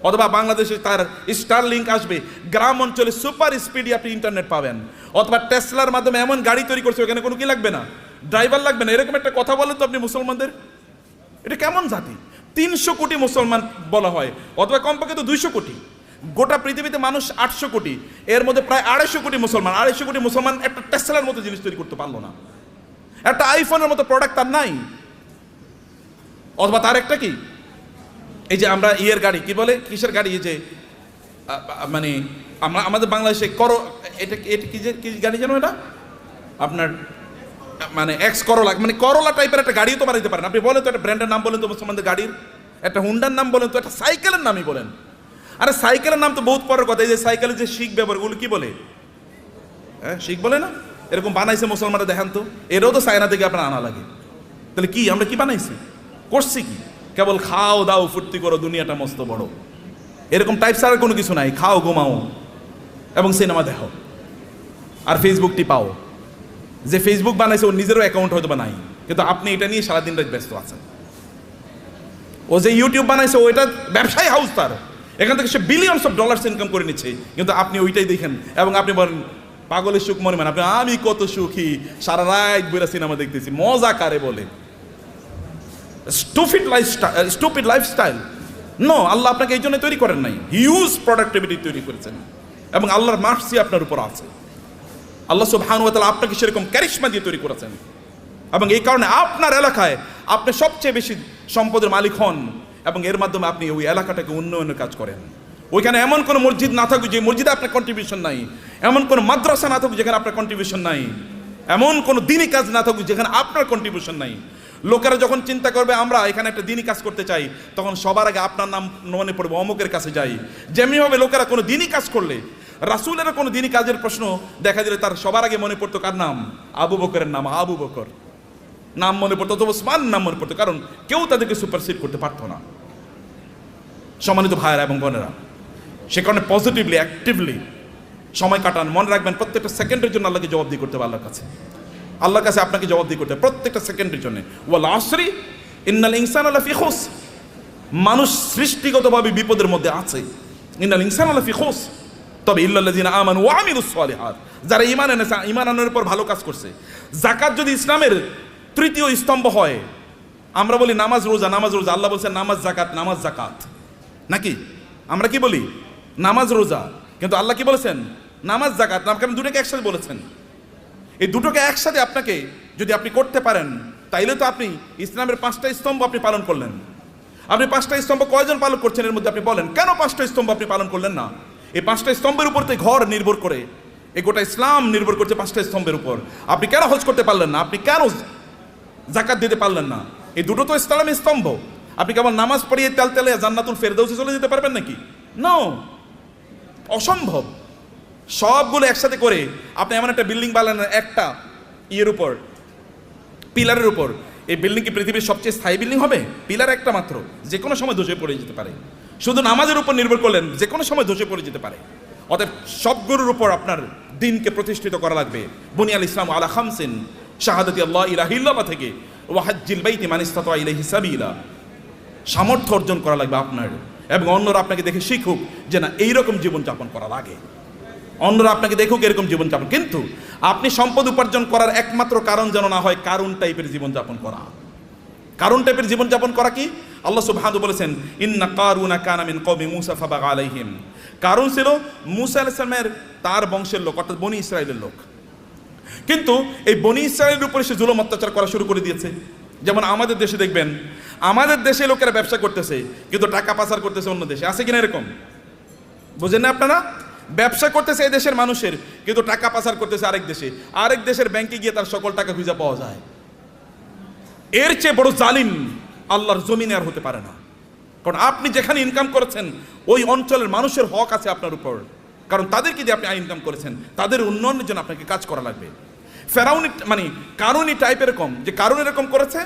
অথবা বাংলাদেশে তার স্টার লিঙ্ক আসবে, গ্রাম অঞ্চলে সুপার স্পিডে আপনি ইন্টারনেট পাবেন। অথবা টেসলার মাধ্যমে এমন গাড়ি তৈরি করছে, ওখানে কোনো কি লাগবে না, ড্রাইভার লাগবে না। এরকম একটা কথা বলেন তো আপনি মুসলমানদের, এটা কেমন জাতি? 300 কোটি মুসলমান বলা হয়, অথবা কমপক্ষে তো 200 কোটি। গোটা পৃথিবীতে মানুষ 800 কোটি, এর মধ্যে প্রায় 250 কোটি মুসলমান। 250 কোটি মুসলমান একটা টেসলার মতো জিনিস তৈরি করতে পারলো না, একটা আইফোনের মতো প্রোডাক্ট তার নাই। অথবা তার একটা কি, এই যে আমরা ইয়ের গাড়ি কি বলে, কিসের গাড়ি, এই যে মানে আমরা আমাদের বাংলাদেশে এটা এটা কি যে কি গাড়ি জানো, এটা আপনার মানে এক্স করোলা, মানে করোলা টাইপের একটা গাড়িও তো বানাইতে পারেন আপনি। বলেন তো একটা ব্র্যান্ডের নাম বলেন তো মুসলমানদের গাড়ির, একটা হুন্ডার নাম বলেন তো, একটা সাইকেলের নামই বলেন। আরে সাইকেলের নাম তো বহুত পরের কথা। এই যে সাইকেলের যে শিখ ব্যবহার, ওগুলো কি বলে, হ্যাঁ শিখ বলে না? এরকম বানাইছে মুসলমানরা, দেখেন তো, এরাও তো চায়না থেকে আপনার আনা লাগে। তাহলে কি আমরা কি বানাইছি, করছি কি? কেবল খাও দাও ফুর্তি করো, দুনিয়াটা মস্ত বড়, এরকম টাইপ ছাড়া কোনো কিছু নাই। খাও ঘুমাও এবং সিনেমা দেখো আর ফেসবুক টিপাও। যে ফেসবুক বানাইছে ওর নিজেরও অ্যাকাউন্ট হয়তো বা নাই, কিন্তু আপনি এটা নিয়ে সারাদিন রাত ব্যস্ত আছেন। ও যে ইউটিউব বানাইছে ওইটা ব্যবসায়ী হাউস, তার এখান থেকে সে বিলিয়নস অফ ডলার্স ইনকাম করে নিচ্ছে, কিন্তু আপনি ওইটাই দেখেন এবং আপনি বলেন পাগলের সুখ মনে মানে, আপনি আমি কত সুখী, সারা রাত বইরা সিনেমা দেখতেছি, মজা কারে বলে। Stupid lifestyle. নো, আল্লাহ আপনাকে এই জন্য তৈরি করেন নাই, হিউজ প্রোডাক্টিভিটি তৈরি করেছেন এবং আল্লাহর মার্সি আপনার উপর আছে। আল্লাহ সুবহানাহু ওয়া তাআলা আপনাকে সেরকম ক্যারিশমা দিয়ে তৈরি করেছেন এবং এই কারণে আপনার এলাকায় আপনি সবচেয়ে বেশি সম্পদের মালিক হন এবং এর মাধ্যমে আপনি ওই এলাকাটাকে উন্নয়নের কাজ করেন। ওইখানে এমন কোনো মসজিদ না থাকুক যে মসজিদে আপনার কন্ট্রিবিউশন নাই, এমন কোনো মাদ্রাসা না থাকুক যেখানে আপনার কন্ট্রিবিউশন নাই, এমন কোনো দিনই কাজ না থাকুক যেখানে আপনার কন্ট্রিবিউশন নাই। লোকেরা যখন চিন্তা করবে আমরা এখানে একটা দিনই কাজ করতে চাই, তখন সবার আগে আপনার নাম মনে পড়বে, অমুকের কাছে যাই। যেমনিভাবে লোকেরা কোনো দিনই কাজ করলে, রাসূলের কোনো দিনই কাজের প্রশ্ন দেখা দিলে তার সবার আগে মনে পড়তো কার নাম? আবু বকরের নাম, আবু বকর নাম মনে পড়তো, অথবা ওসমান নাম মনে পড়তো, কারণ কেউ তাদেরকে সুপারসিড করতে পারতো না। সম্মানিত ভাইয়েরা এবং বোনেরা, সে কারণে পজিটিভলি অ্যাক্টিভলি সময় কাটান। মনে রাখবেন প্রত্যেকটা সেকেন্ডের জন্য আল্লাহকে জবাবদিহি করতে হবে আল্লাহর কাছে। আল্লাহর কাছে আপনাকে জবাবদিহি করতে হবে প্রত্যেকটা সেকেন্ডের জন্য। ওয়াল আসরি ইন্নাল ইনসানা লাফি খুস, মানুষ সৃষ্টিগতভাবে বিপদের মধ্যে আছে। ইন্নাল ইনসানা লাফি খুস, তবে ইল্লাল্লাযিনা আমানু ওয়া আমিলুস সালিহাত, যারা ঈমান এনেছে, ঈমান আনার উপর ভালো কাজ করছে। যাকাত যদি ইসলামের তৃতীয় স্তম্ভ হয়, আমরা বলি নামাজ রোজা, নামাজ রোজা, আল্লাহ বলছেন নামাজ জাকাত, নামাজ জাকাত, নাকি আমরা কি বলি নামাজ রোজা, কিন্তু আল্লাহ কি বলেছেন নামাজ জাকাত, কারণ দুটোকে একসাথে বলেছেন। এই দুটোকে একসাথে আপনাকে যদি আপনি করতে পারেন, তাইলে তো আপনি ইসলামের 5টা স্তম্ভ আপনি পালন করলেন। আপনি 5টা স্তম্ভ কয়জন পালন করছেন এর মধ্যে আপনি বলেন, কেন 5টা স্তম্ভ আপনি পালন করলেন না? এই 5টা স্তম্ভের উপর তো ঘর নির্ভর করে, এই গোটা ইসলাম নির্ভর করছে 5টা স্তম্ভের উপর। আপনি কেন হজ করতে পারলেন না? আপনি কেন জাকাত দিতে পারলেন না? এই দুটো তো ইসলামের স্তম্ভ। আপনি কেবল নামাজ পড়িয়ে তেল তেলে জান্নাতুল ফেরদাউসে চলে যেতে পারবেন নাকি? নো, অসম্ভব। সবগুলো একসাথে করে আপনি এমন একটা বিল্ডিং বানালেন একটা ইয়ের উপর, পিলারের উপর। এই বিল্ডিং কি পৃথিবীর সবচেয়ে স্থায়ী বিল্ডিং হবে? পিলার একটা মাত্র, যে কোনো সময় ধসে পড়ে যেতে পারে। শুধু নামাজের উপর নির্ভর করলেন, যে কোনো সময় ধসে পড়ে যেতে পারে। অতএব সবগুলোর উপর আপনার দিনকে প্রতিষ্ঠিত করা লাগবে। বুনিয়াল ইসলাম আলা খামসিন, শাহাদাতি আল্লাহ ইলাহা ইল্লাল্লাহ থেকে ওয়া হাজ্জিল বাইতি মান ইসতাতা ইলাইহি সাবিলা, সামর্থ্য অর্জন করা লাগবে আপনার, এবং অন্যরা আপনাকে দেখে শিখুক যে না এইরকম জীবনযাপন করা লাগে। অন্যরা আপনাকে দেখুক এরকম জীবনযাপন। কিন্তু আপনি সম্পদ উপার্জন করার একমাত্র কারণ যেন না হয় কারুন টাইপের জীবনযাপন করা। কারুন টাইপের জীবনযাপন করা কি? আল্লাহ সুবহানাহু বলেছেন ইন্না কারুনা কানা মিন কওমি মূসা ফাবাগা আলাইহিম। কারুন ছিল মূসা আলাইহিস সালামের তার বংশের লোক, অর্থাৎ বনি ইসরাইলের লোক। কিন্তু এই বনি ইসরাইলের উপরে সে জুলুম অত্যাচার করা শুরু করে দিয়েছে। যেমন আমাদের দেশে দেখবেন, আমাদের দেশে লোকেরা ব্যবসা করতেছে কিন্তু টাকা পাচার করতেছে অন্য দেশে, আছে কিনা এরকম? বুঝেন না আপনারা? ব্যবসা করতেছে এই দেশের মানুষের, কিন্তু টাকা পাচার করতেছে আরেক দেশে, আরেক দেশের ব্যাংকে গিয়ে তার সকল টাকা খুঁজে পাওয়া যায়। এর চেয়ে বড় জালিম আল্লাহর জমিনে আর হতে পারে না। কারণ আপনি যেখানে ইনকাম করেছেন ওই অঞ্চলের মানুষের হক আছে আপনার উপর, কারণ তাদেরকে দিয়ে আপনি ইনকাম করেছেন, তাদের উন্নয়নের জন্য আপনাকে কাজ করা লাগবে। ফেরাউনি মানে কারণই টাইপ এরকম যে কারণ এরকম করেছে,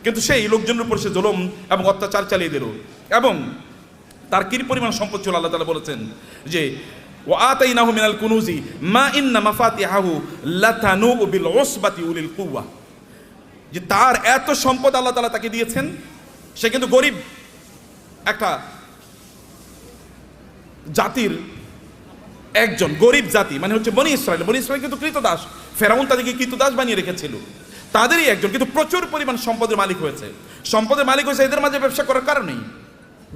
কিন্তু সেই লোকজনের উপর সে জুলুম এবং অত্যাচার চালিয়ে দিল। এবং তার কি পরিমাণ সম্পদ ছিল, আল্লাহ তাআলা বলেছেন যে ওয়াতাইনাহু মিনাল কুনুজি মা ইন্না মাফাতিহাহু লাতানু বিল উসবাতি উলিল কুওয়া, যে তার এত সম্পদ আল্লাহ তাআলা তাকে দিয়েছেন, সে কিন্তু গরিব একটা জাতির একজন, গরিব জাতি মানে হচ্ছে বনি ইসরাইল। বনি ইসরাইল কিন্তু কৃতদাস, ফেরাউন তাদেরকে কৃতদাস বানিয়ে রেখেছিল, তাদেরই একজন, কিন্তু প্রচুর পরিমাণ সম্পদের মালিক হয়েছে। সম্পদের মালিক হয়েছে এদের মাঝে ব্যবসা করার কারণেই,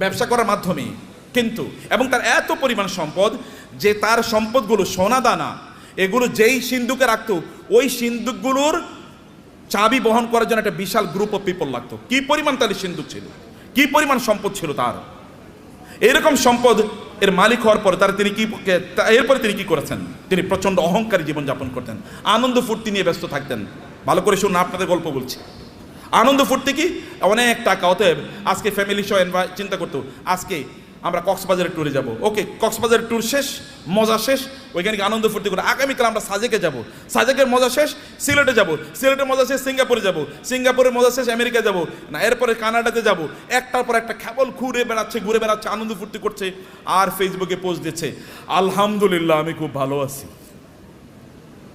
ব্যবসা করার মাধ্যমে। কিন্তু এবং তার এত পরিমাণ সম্পদ যে তার সম্পদগুলো সোনা দানা এগুলো যেই সিন্ধুকে রাখতো, ওই সিন্ধুকগুলোর চাবি বহন করার জন্য একটা বিশাল গ্রুপ অফ পিপল লাগতো। কি পরিমাণ তার সিন্ধুক ছিল, কি পরিমাণ সম্পদ ছিল তার। এরকম সম্পদ এর মালিক হওয়ার পরে এরপরে তিনি কি করেছেন, তিনি প্রচন্ড অহংকারী জীবনযাপন করতেন, আনন্দ ফুর্তি নিয়ে ব্যস্ত থাকতেন। ভালো করে শুনুন, আপনাদের গল্প বলছি। আনন্দ ফুর্তি কি, অনেক টাকা। অতএব আজকে ফ্যামিলি সহ চিন্তা করতো আজকে আমরা কক্সবাজারের ট্যুরে যাব। ওকে, কক্সবাজারের ট্যুর শেষ, মজা শেষ, ওইখানে আনন্দ ফুর্তি করে আগামীকাল আমরা সাজেকে যাব, সাজেকের মজা শেষ সিলেটে যাব, সিলেটের মজা শেষ সিঙ্গাপুরে যাব, সিঙ্গাপুরের মজা শেষ আমেরিকা যাব, না এরপরে কানাডাতে যাব। একটার পর একটা কেবল ঘুরে বেড়াচ্ছে, আনন্দ ফুর্তি করছে, আর ফেসবুকে পোস্ট দিচ্ছে আলহামদুলিল্লাহ আমি খুব ভালো আছি।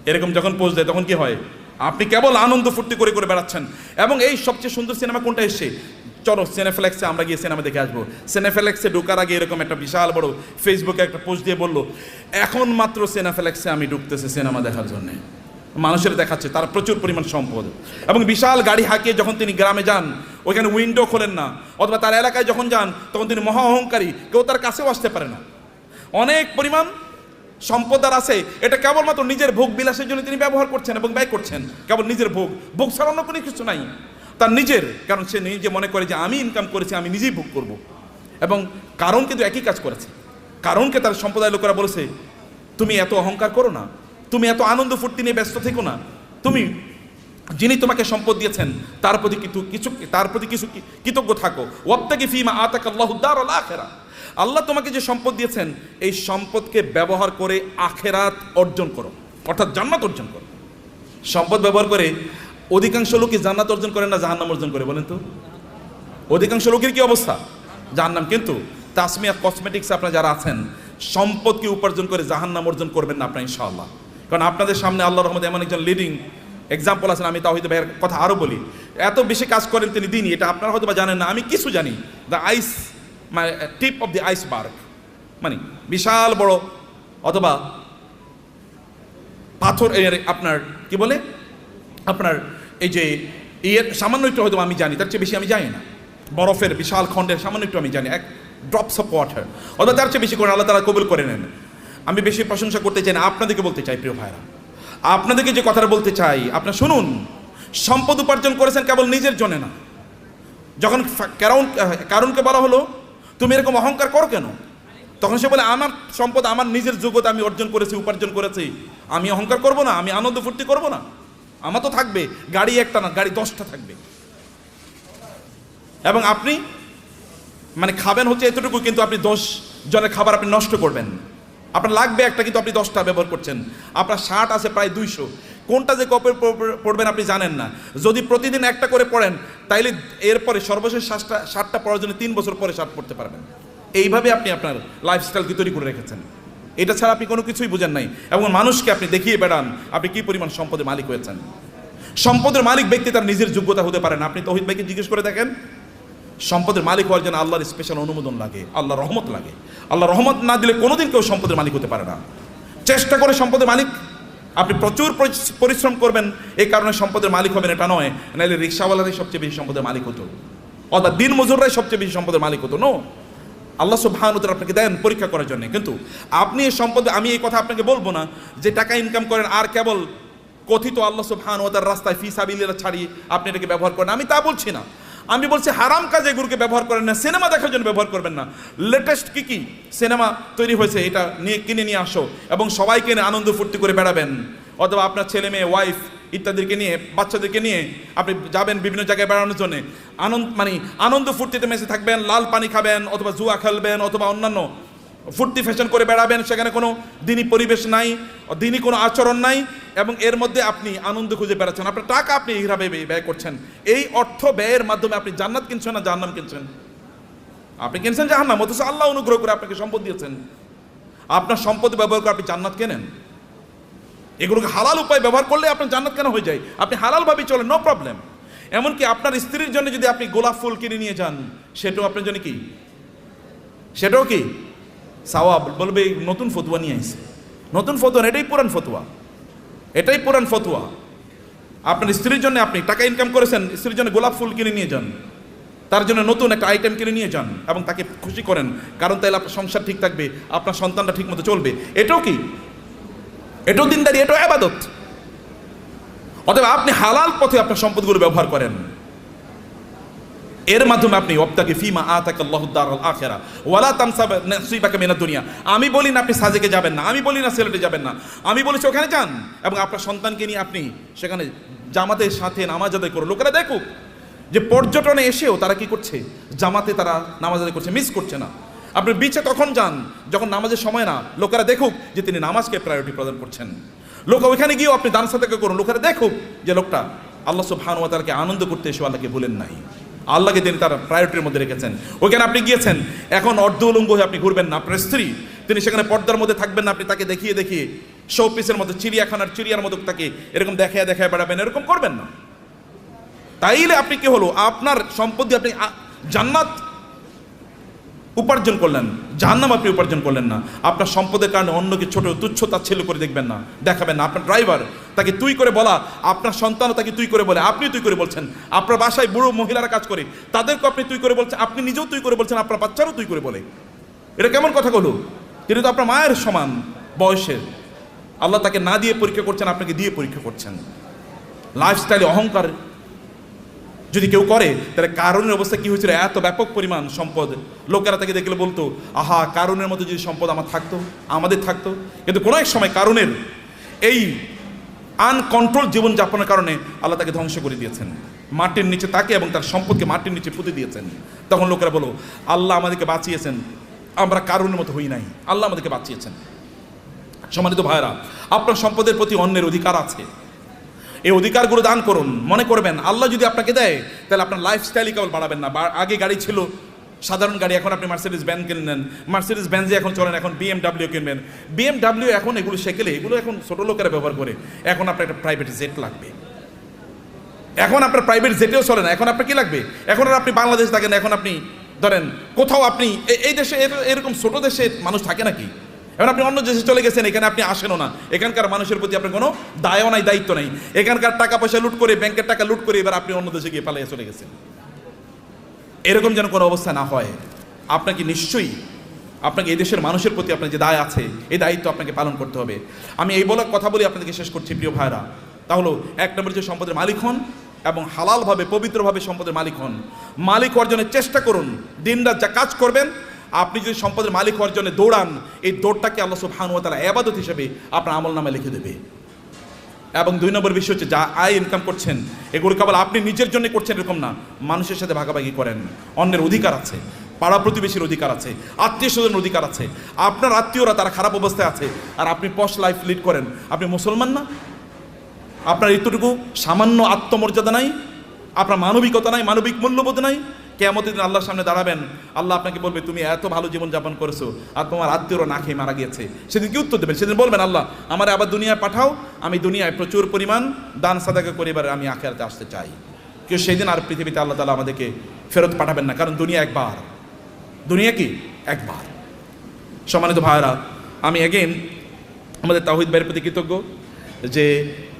এরকম যখন পোস্ট দেয় তখন কি হয়, আপনি কেবল আনন্দ ফুর্তি করে করে বেড়াচ্ছেন। এবং এই সবচেয়ে সুন্দর সিনেমা কোনটা এসছে, চলো সিনেফ্লেক্সে আমরা গিয়ে সিনেমা দেখে আসবো। সিনেফ্লেক্সে ঢোকার আগে এরকম একটা বিশাল বড় ফেসবুকে একটা পোস্ট দিয়ে বললো এখন মাত্র সিনেফ্লেক্সে আমি ঢুকতেছি সিনেমা দেখার জন্য। মানুষের দেখাচ্ছে তার প্রচুর পরিমাণ সম্পদ এবং বিশাল গাড়ি হাঁকিয়ে যখন তিনি গ্রামে যান ওইখানে উইন্ডো খোলেন না, অথবা তার এলাকায় যখন যান তখন তিনি মহা অহংকারী, কেউ তার কাছেও আসতে পারে না। অনেক পরিমাণ সম্পদ আর আছে, এটা কেবলমাত্র নিজের ভোগ বিলাসের জন্য তিনি ব্যবহার করছেন এবং ব্যয় করছেন। কেবল নিজের ভোগ ছাড়া অন্য কোনো কিছু নাই তার নিজের, কারণ সে নিজে মনে করে যে আমি ইনকাম করেছি, আমি নিজেই ভোগ করব। এবং কারণ কিন্তু একই কাজ করেছে। কারণকে তার সম্প্রদায়ের লোকেরা বলেছে তুমি এত অহংকার করো না, তুমি এত আনন্দ ফুর্তি নিয়ে ব্যস্ত থেকো না, তুমি যিনি তোমাকে সম্পদ দিয়েছেন তার প্রতি কিছু কৃতজ্ঞ থাকো। ওয়াবতাগি ফীমা আতাকাল্লাহুদ দারাল আখিরাহ, আল্লাহ তোমাকে যে সম্পদ দিয়েছেন এই সম্পদকে ব্যবহার করে আখেরাত অর্জন করো, অর্থাৎ জান্নাত অর্জন করো। সম্পদ ব্যবহার করে অধিকাংশ লোকই জান্নাত অর্জন করে না জাহান্নাম অর্জন করে, বলেন তো? অধিকাংশ লোকের কি অবস্থা? জাহান্নাম। কিন্তু তাসমিয়া কসমেটিক্স আপনারা যারা আছেন সম্পদকে উপার্জন করে জাহান্নাম অর্জন করবেন না আপনারা ইনশাআল্লাহ। কারণ আপনাদের সামনে আল্লাহর রহমতে এমন একজন লিডিং এক্সাম্পল আছেন। আমি তাওহীদ ভাইয়ের কথা আরও বলি, এত বেশি কাজ করেন তিনি দিনই, এটা আপনারা হয়তো বা জানেন না, আমি কিছু জানি। দ্য আইস মানে টিপ অফ দি আইসবার্গ, মানে বিশাল বড় অথবা পাথর আপনার কি বলে আপনার এই যে সামান্য একটু হয়তো আমি জানি, তার চেয়ে বেশি আমি জানি না। বরফের বিশাল খণ্ডের সামান্য একটু আমি জানি, এক ড্রপস অফ ওয়াটার, অথবা তার চেয়ে বেশি করে আল্লাহ তাআলা কবুল করে নেন। আমি বেশি প্রশংসা করতে চাই না, আপনাদেরকে বলতে চাই প্রিয় ভাইরা, আপনাদেরকে যে কথাটা বলতে চাই আপনারা শুনুন। সম্পদ উপার্জন করেছেন কেবল নিজের জন্য না। যখন কারণকে বলা হলো তুমি এরকম অহংকার করো কেন, তখন সে বলে আমার সম্পদ আমার নিজের যোগ্যতা আমি অর্জন করেছি, উপার্জন করেছি, আমি অহংকার করব না, আমি আনন্দ ফুর্তি করব না? আমার তো থাকবে গাড়ি একটা না, গাড়ি 10টা থাকবে। এবং আপনি মানে খাবেন হচ্ছে এতটুকু, কিন্তু আপনি 10 জনের খাবার আপনি নষ্ট করবেন। আপনার লাগবে একটা, কিন্তু আপনি 10টা ব্যবহার করছেন। আপনার শার্ট আছে প্রায় 200, কোনটা যে কবে পড়বেন আপনি জানেন না। যদি প্রতিদিন একটা করে পড়েন তাইলে এরপরে সর্বশেষ শার্টটা পরার জন্য 3 বছর পরে শার্ট পরতে পারবেন। এইভাবে আপনি আপনার লাইফস্টাইলকে তৈরি করে রেখেছেন। এটা ছাড়া আপনি কোনো কিছুই বুঝেন নাই, এবং মানুষকে আপনি দেখিয়ে বেড়ান আপনি কি পরিমাণ সম্পদের মালিক হয়েছেন। সম্পদের মালিক ব্যক্তি তার নিজের যোগ্যতা হতে পারে না। আপনি তৌহিদ ভাইকে জিজ্ঞেস করে দেখেন, সম্পদের মালিক হওয়ার জন্য আল্লাহর স্পেশাল অনুমোদন লাগে, আল্লাহর রহমত লাগে। আল্লাহ রহমত না দিলে কোনোদিন কেউ সম্পদের মালিক হতে পারে না। চেষ্টা করে সম্পদের মালিক, আপনি প্রচুর পরিশ্রম করবেন এই কারণে সম্পদের মালিক হবেন এটা নয়, নাহলে রিক্সাওয়ালারাই সবচেয়ে বেশি সম্পদের মালিক হতো, অর্থাৎ দিন মজুররাই সবচেয়ে বেশি সম্পদের মালিক হতো। নো, আল্লাহ সুবহানাহু ওয়া তাআলা আপনাকে দেন পরীক্ষা করার জন্য। কিন্তু আপনি এই সম্পদে, আমি এই কথা আপনাকে বলবো না যে টাকা ইনকাম করেন আর কেবল কথিত আল্লাহ সুবহানাহু ওয়া তাআলার রাস্তায় ফি সাবিলিল্লাহ ছাড়িয়ে আপনি এটাকে ব্যবহার করেন, আমি তা বলছি না। আমি বলছি হারাম কাজে এগুলোকে ব্যবহার করেন না, সিনেমা দেখার জন্য ব্যবহার করবেন না। লেটেস্ট কি সিনেমা তৈরি হয়েছে এটা নিয়ে কিনে নিয়ে আসো এবং সবাইকে নিয়ে আনন্দ ফুর্তি করে বেড়াবেন, অথবা আপনার ছেলে মেয়ে ওয়াইফ ইত্যাদিকে নিয়ে বাচ্চাদেরকে নিয়ে আপনি যাবেন বিভিন্ন জায়গায় বেড়ানোর জন্য, আনন্দ ফুর্তিতে মেসে থাকবেন, লাল পানি খাবেন অথবা জুয়া খেলবেন অথবা অন্যান্য ফুর্তি ফ্যাশন করে বেড়াবেন, সেখানে কোনো দিনই পরিবেশ নাই, দিনই কোনো আচরণ নাই, এবং এর মধ্যে আপনি আনন্দ খুঁজে বেড়াচ্ছেন। আপনার টাকা আপনি এইভাবে ব্যয় করছেন। এই অর্থ ব্যয়ের মাধ্যমে আপনি জান্নাত কিনছেন না জাহান্নাম কিনছেন? আপনি কিনছেন জাহান্নাম, অথচ আল্লাহ অনুগ্রহ করে আপনাকে সম্পদ দিয়েছেন। আপনার সম্পদ ব্যবহার করে আপনি জান্নাত কেনেন। এগুলোকে হালাল উপায় ব্যবহার করলে আপনার জান্নাত কেন হয়ে যায়? আপনি হালালভাবে চলেন, নো প্রবলেম। এমনকি আপনার স্ত্রীর জন্য যদি আপনি গোলাপ ফুল কিনে নিয়ে যান, সেটাও আপনার জন্য কি, সেটাও কি সাওয়াব। বলবে নতুন ফতুয়া নিয়ে আসছে, নতুন ফতুয়া, এটাই পুরান ফতুয়া, এটাই পুরান ফতুয়া। আপনার স্ত্রীর জন্য আপনি টাকা ইনকাম করেছেন, স্ত্রীর জন্য গোলাপ ফুল কিনে নিয়ে যান, তার জন্য নতুন একটা আইটেম কিনে নিয়ে যান এবং তাকে খুশি করেন, কারণ তাহলে আপনার সংসার ঠিক থাকবে, আপনার সন্তানটা ঠিক মতো চলবে। এটাও কি, এটাও দিনদারি, এটাও ইবাদত। অতএব আপনি হালাল পথে আপনার সম্পদগুলো ব্যবহার করেন, এর মাধ্যমে আপনি ওয়াবতাগি ফীমা আতাকাল্লাহু দারাল আখিরা ওয়ালা তানসা নাসিবাকা মিনাদ দুনিয়া। আমি বলি না আপনি সাজেকে যাবেন না, আমি বলি না সিলেটে যাবেন না, আমি বলেছি ওখানে যান এবং আপনার সন্তানকে নিয়ে আপনি সেখানে জামাতের সাথে নামাজ আদায় করুন। লোকেরা দেখুক যে পর্যটনে এসেও তারা কি করছে, জামাতে তারা নামাজ আদায় করছে, মিস করছে না। আপনি বিচে তখন যান যখন নামাজের সময় না, লোকেরা দেখুক যে তিনি নামাজকে প্রায়োরিটি প্রদান করছেন। লোক ওইখানে গিয়েও আপনি দান সাদাকা করুন, লোকেরা দেখুক যে লোকটা আল্লাহ সুবহানাহু ওয়া তাআলাকে আনন্দ করতে এসে আল্লাহকে ভুলেন নাই, আল্লাহকে তিনি তার প্রায়োরিটির মধ্যে রেখেছেন। ওইখানে আপনি গিয়েছেন, এখন অর্ধ উলঙ্গ হয়ে আপনি ঘুরবেন না। আপনার স্ত্রী তিনি সেখানে পর্দার মধ্যে থাকবেন না, আপনি তাকে দেখিয়ে দেখিয়ে শো পিসের মতো, চিড়িয়াখানার চিড়িয়ার মতো তাকে এরকম দেখায় দেখায় বেড়াবেন, এরকম করবেন না। তাইলে আপনি কি হলো, আপনার সম্পদ দিয়ে আপনি জান্নাত উপার্জন করলেন, জাহান্নাম আপনি উপার্জন করলেন না। আপনার সম্পদের কারণে অন্যকে ছোট তুচ্ছ তাচ্ছিল্য করে দেখবেন না, দেখাবেন না। আপনার ড্রাইভার তাকে তুই করে বলা, আপনার সন্তানও তাকে তুই করে বলে, আপনি তুই করে বলছেন। আপনার বাসায় বুড়ো মহিলারা কাজ করে, তাদেরকে আপনি তুই করে বলছেন, আপনি নিজেও তুই করে বলছেন, আপনার বাচ্চারও তুই করে বলে। এটা কেমন কথা হলো? তিনি তো আপনার মায়ের সমান বয়সের, আল্লাহ তাকে না দিয়ে পরীক্ষা করছেন, আপনাকে দিয়ে পরীক্ষা করছেন। লাইফস্টাইলে অহংকার যদি কেউ করে, তাহলে কারণের অবস্থা কি হয়েছিল, এত ব্যাপক পরিমাণ সম্পদ, লোকেরা তাকে দেখলে বলতো আহা কারণের মতো যদি সম্পদ আমার থাকতো, আমাদের থাকতো। কিন্তু কোনো এক সময় কারণের এই আনকন্ট্রোল জীবনযাপনের কারণে আল্লাহ তাকে ধ্বংস করে দিয়েছেন, মাটির নিচে তাকে এবং তার সম্পদকে মাটির নিচে পুঁতে দিয়েছেন। তখন লোকেরা বলো আল্লাহ আমাদেরকে বাঁচিয়েছেন, আমরা কারণের মতো হই নাই, আল্লাহ আমাদেরকে বাঁচিয়েছেন। সম্মানিত ভাইরা, আপনার সম্পদের প্রতি অন্যের অধিকার আছে, এই অধিকারগুলো দান করুন। মনে করবেন আল্লাহ যদি আপনাকে দেয়, তাহলে আপনার লাইফস্টাইলই কেবল বাড়াবেন না। আগে গাড়ি ছিল সাধারণ গাড়ি, এখন আপনি মার্সিডিজ ব্যান কিনলেন, মার্সিডিজ ব্যানজে এখন চলেন, এখন বিএমডাব্লিউ কিনবেন। বিএমডাব্লিউ এখন এগুলো সেকেলে, এগুলো এখন ছোটো লোকেরা ব্যবহার করে। এখন আপনার একটা প্রাইভেট জেট লাগবে, এখন আপনার প্রাইভেট জেটেও চলে না, এখন আপনার কি লাগবে? এখন আর আপনি বাংলাদেশ থাকেন, এখন আপনি ধরেন কোথাও আপনি এই দেশে এরকম ছোট দেশে মানুষ থাকে নাকি? এখন আপনি অন্য দেশে চলে গেছেন, এখানে আপনি আসেনও না, এখানকার মানুষের প্রতি আপনার কোনো দায়ও নাই, দায়িত্ব নাই। এখানকার টাকা পয়সা লুট করে, ব্যাংকের টাকা লুট করে এবার আপনি অন্য দেশে গিয়ে পালিয়ে চলে গেছেন। এরকম যেন কোনো অবস্থা না হয়। আপনাকে নিশ্চয়ই আপনাকে এই দেশের মানুষের প্রতি আপনার যে দায় আছে, এই দায়িত্ব আপনাকে পালন করতে হবে। আমি এই বলার কথা বলি আপনাদেরকে শেষ করছি প্রিয় ভাইরা। তাহলে এক নম্বর যে সম্পদের মালিক হন এবং হালালভাবে পবিত্রভাবে সম্পদের মালিক হন। মালিক অর্জনের চেষ্টা করুন, দিনরাত যা কাজ করবেন। আপনি যদি সম্পদের মালিক হওয়ার জন্য দৌড়ান, এই দৌড়টাকে আল্লাহ সুবহানাহু ওয়া তাআলা ইবাদত হিসেবে আপনার আমলনামায় লিখে দেবে। এবং দুই নম্বর বিষয় হচ্ছে, যা আয় ইনকাম করছেন এগুলো কেবল আপনি নিজের জন্য করছেন এরকম না, মানুষের সাথে ভাগাভাগি করেন। অন্যের অধিকার আছে, পাড়া প্রতিবেশীর অধিকার আছে, আত্মীয় স্বজনের অধিকার আছে। আপনার আত্মীয়রা তারা খারাপ অবস্থায় আছে আর আপনি পশ লাইফ লিড করেন, আপনি মুসলমান না? আপনার এতটুকু সামান্য আত্মমর্যাদা নাই, আপনার মানবিকতা নাই, মানবিক মূল্যবোধ নাই। কিয়ামতের দিন আল্লাহর সামনে দাঁড়াবেন, আল্লাহ আপনাকে বলবে তুমি এত ভালো জীবনযাপন করেছো আর তোমার আত্মীয়রা না খেয়ে মারা গিয়েছে। সেদিন কি উত্তর দেবেন? সেদিন বলবেন আল্লাহ আমার আবার দুনিয়ায় পাঠাও, আমি দুনিয়ায় প্রচুর পরিমাণ দান সাদাকা করে এবার আমি আখিরাতে আসতে চাই। কেউ সেই দিন আর পৃথিবীতে আল্লাহ তাআলা আমাদেরকে ফেরত পাঠাবেন না, কারণ দুনিয়া একবার, দুনিয়া কি একবার। সম্মানিত ভাইরা, আমি এগেইন আমাদের তাওহীদ ভাইয়ের প্রতি কৃতজ্ঞ যে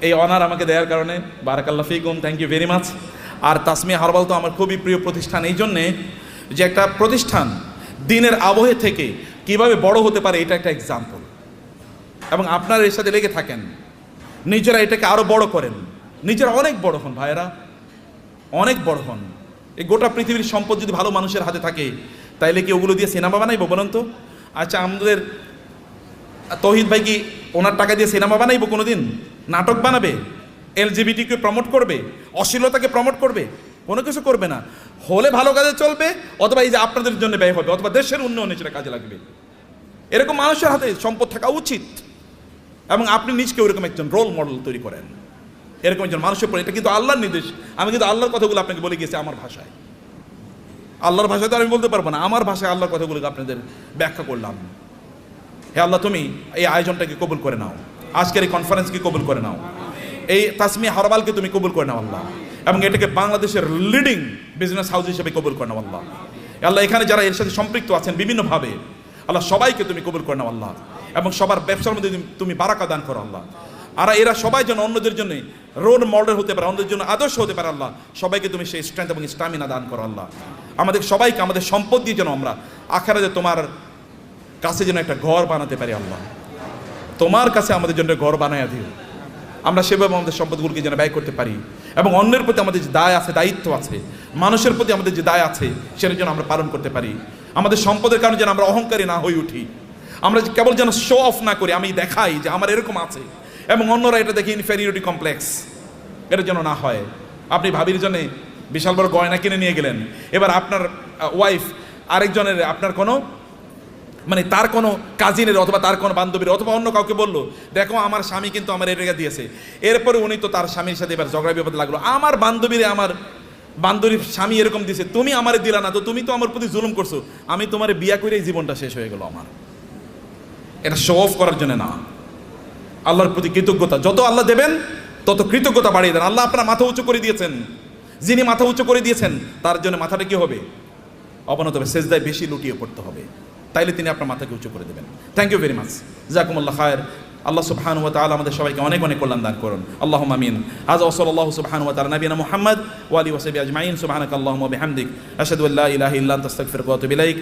এই অনার আমাকে দেওয়ার কারণে। বারাকাল্লাহ ফিকুম, থ্যাংক ইউ ভেরি মাচ। আর তাসমিয়া হারবাল তো আমার খুবই প্রিয় প্রতিষ্ঠান, এই জন্যে যে একটা প্রতিষ্ঠান দিনের আবহে থেকে কিভাবে বড় হতে পারে এটা একটা এক্সাম্পল। এবং আপনারা এর সাথে লেগে থাকেন, নিজেরা এটাকে আরও বড় করেন, নিজেরা অনেক বড় হন ভাইয়েরা, অনেক বড় হন। এই গোটা পৃথিবীর সম্পদ যদি ভালো মানুষের হাতে থাকে, তাইলে কি ওগুলো দিয়ে সিনেমা বানাইবো বলুন তো? আচ্ছা, আমাদের তৌহিদ ভাই কি ওনার টাকা দিয়ে সিনেমা বানাইবো কোনোদিন? নাটক বানাবে? এলজিবিটিকে প্রমোট করবে? অশ্লীলতাকে প্রমোট করবে? কোনো কিছু করবে না। হলে ভালো কাজে চলবে, অথবা এই যে আপনাদের জন্য ব্যয় হবে, অথবা দেশের উন্নয়নে সেটা কাজে লাগবে। এরকম মানুষের হাতে সম্পদ থাকা উচিত, এবং আপনি নিজকে ওরকম একজন রোল মডেল তৈরি করেন, এরকম একজন মানুষের পরে। এটা কিন্তু আল্লাহর নির্দেশ। আমি কিন্তু আল্লাহর কথাগুলো আপনাকে বলে গেছি আমার ভাষায়। আল্লাহর ভাষায় তো আমি বলতে পারবো না, আমার ভাষায় আল্লাহর কথাগুলো আপনাদের ব্যাখ্যা করলাম। হে আল্লাহ, তুমি এই আয়োজনটাকে কবুল করে নাও, আজকের এই কনফারেন্সকে কবুল করে নাও, এই তাসমিয়া হরবালকে তুমি কবুল করে নাও আল্লাহ, এবং এটাকে বাংলাদেশের লিডিং বিজনেস হাউস হিসেবে কবুল করে নাও আল্লাহ। আল্লাহ, এখানে যারা এর সাথে সম্পৃক্ত আছেন বিভিন্নভাবে, আল্লাহ সবাইকে তুমি কবুল করে নাও আল্লাহ, এবং সবার ব্যবসার মধ্যে তুমি বারাকা দান করো আল্লাহ। আর এরা সবাই যেন অন্যদের জন্য রোল মডেল হতে পারে, অন্যদের জন্য আদর্শ হতে পারে আল্লাহ। সবাইকে তুমি সেই স্ট্রেংথ এবং স্টামিনা দান করো আল্লাহ। আমাদের সবাইকে আমাদের সম্পদ দিয়ে যেন আমরা আখিরাতে তোমার কাছে যেন একটা ঘর বানাতে পারি আল্লাহ। তোমার কাছে আমাদের জন্য ঘর বানাইয়া দিও, আমরা সেভাবে আমাদের সম্পদগুলোকে যেন ব্যয় করতে পারি, এবং অন্যের প্রতি আমাদের যে দায় আছে, দায়িত্ব আছে, মানুষের প্রতি আমাদের যে দায় আছে, সেটা যেন আমরা পালন করতে পারি। আমাদের সম্পদের কারণে যেন আমরা অহংকারী না হয়ে উঠি, আমরা কেবল যেন শো অফ না করি, আমি দেখাই যে আমার এরকম আছে, এবং অন্যরা এটা দেখে ইনফেরিয়রিটি কমপ্লেক্স, এটা যেন না হয়। আপনি ভাবির জন্য বিশাল বড় গয়না কিনে নিয়ে গেলেন, এবার আপনার ওয়াইফ আরেকজনের, আপনার কোনো মানে তার কোনো কাজিনের অথবা তার কোনো বান্ধবীর অথবা অন্য কাউকে বললো, দেখো আমার স্বামী কিন্তু আমার এটা দিয়েছে। এরপরে উনি তো তার স্বামীর সাথে এবার ঝগড়া বিপদ লাগলো, আমার বান্ধবীর স্বামী এরকম দিছে, তুমি আমারে দিলা না, তো তুমি তো আমার প্রতি জুলুম করছো, আমি তোমার বিয়া করে এই জীবনটা শেষ হয়ে গেল আমার। এটা শো অফ করার জন্য না, আল্লাহর প্রতি কৃতজ্ঞতা। যত আল্লাহ দেবেন তত কৃতজ্ঞতা বাড়িয়ে দেন। আল্লাহ আপনার মাথা উঁচু করে দিয়েছেন, যিনি মাথা উঁচু করে দিয়েছেন তার জন্য মাথাটা কি হবে? অবনত হবে, সেজদায় বেশি লুটিয়ে পড়তে হবে, তাইলে তিনি আপনার মাথাকে উঁচু করে দেবেন। থ্যাংক ইউ ভেরি মাচ, জাযাকুমুল্লাহ খায়র। আল্লাহ সুবহানাহু ওয়া তাআলা আমাদের সবাইকে অনেক অনেক কল্যাণ দান করুন, আল্লাহুম্মা আমিন। হাযা ওয়া সাল্লাল্লাহু সুবহানাহু ওয়া তাআলা নবিয়ানা মুহাম্মদ ওয়া আলিহি ওয়া সাহবিহি আজমাইন। সুবহানাকাল্লাহুম্মা ওয়া বিহামদিক, আশহাদু আল্লা ইলাহা ইল্লা আনতা আস্তাগফিরুকা ওয়া আতুবু ইলাইক।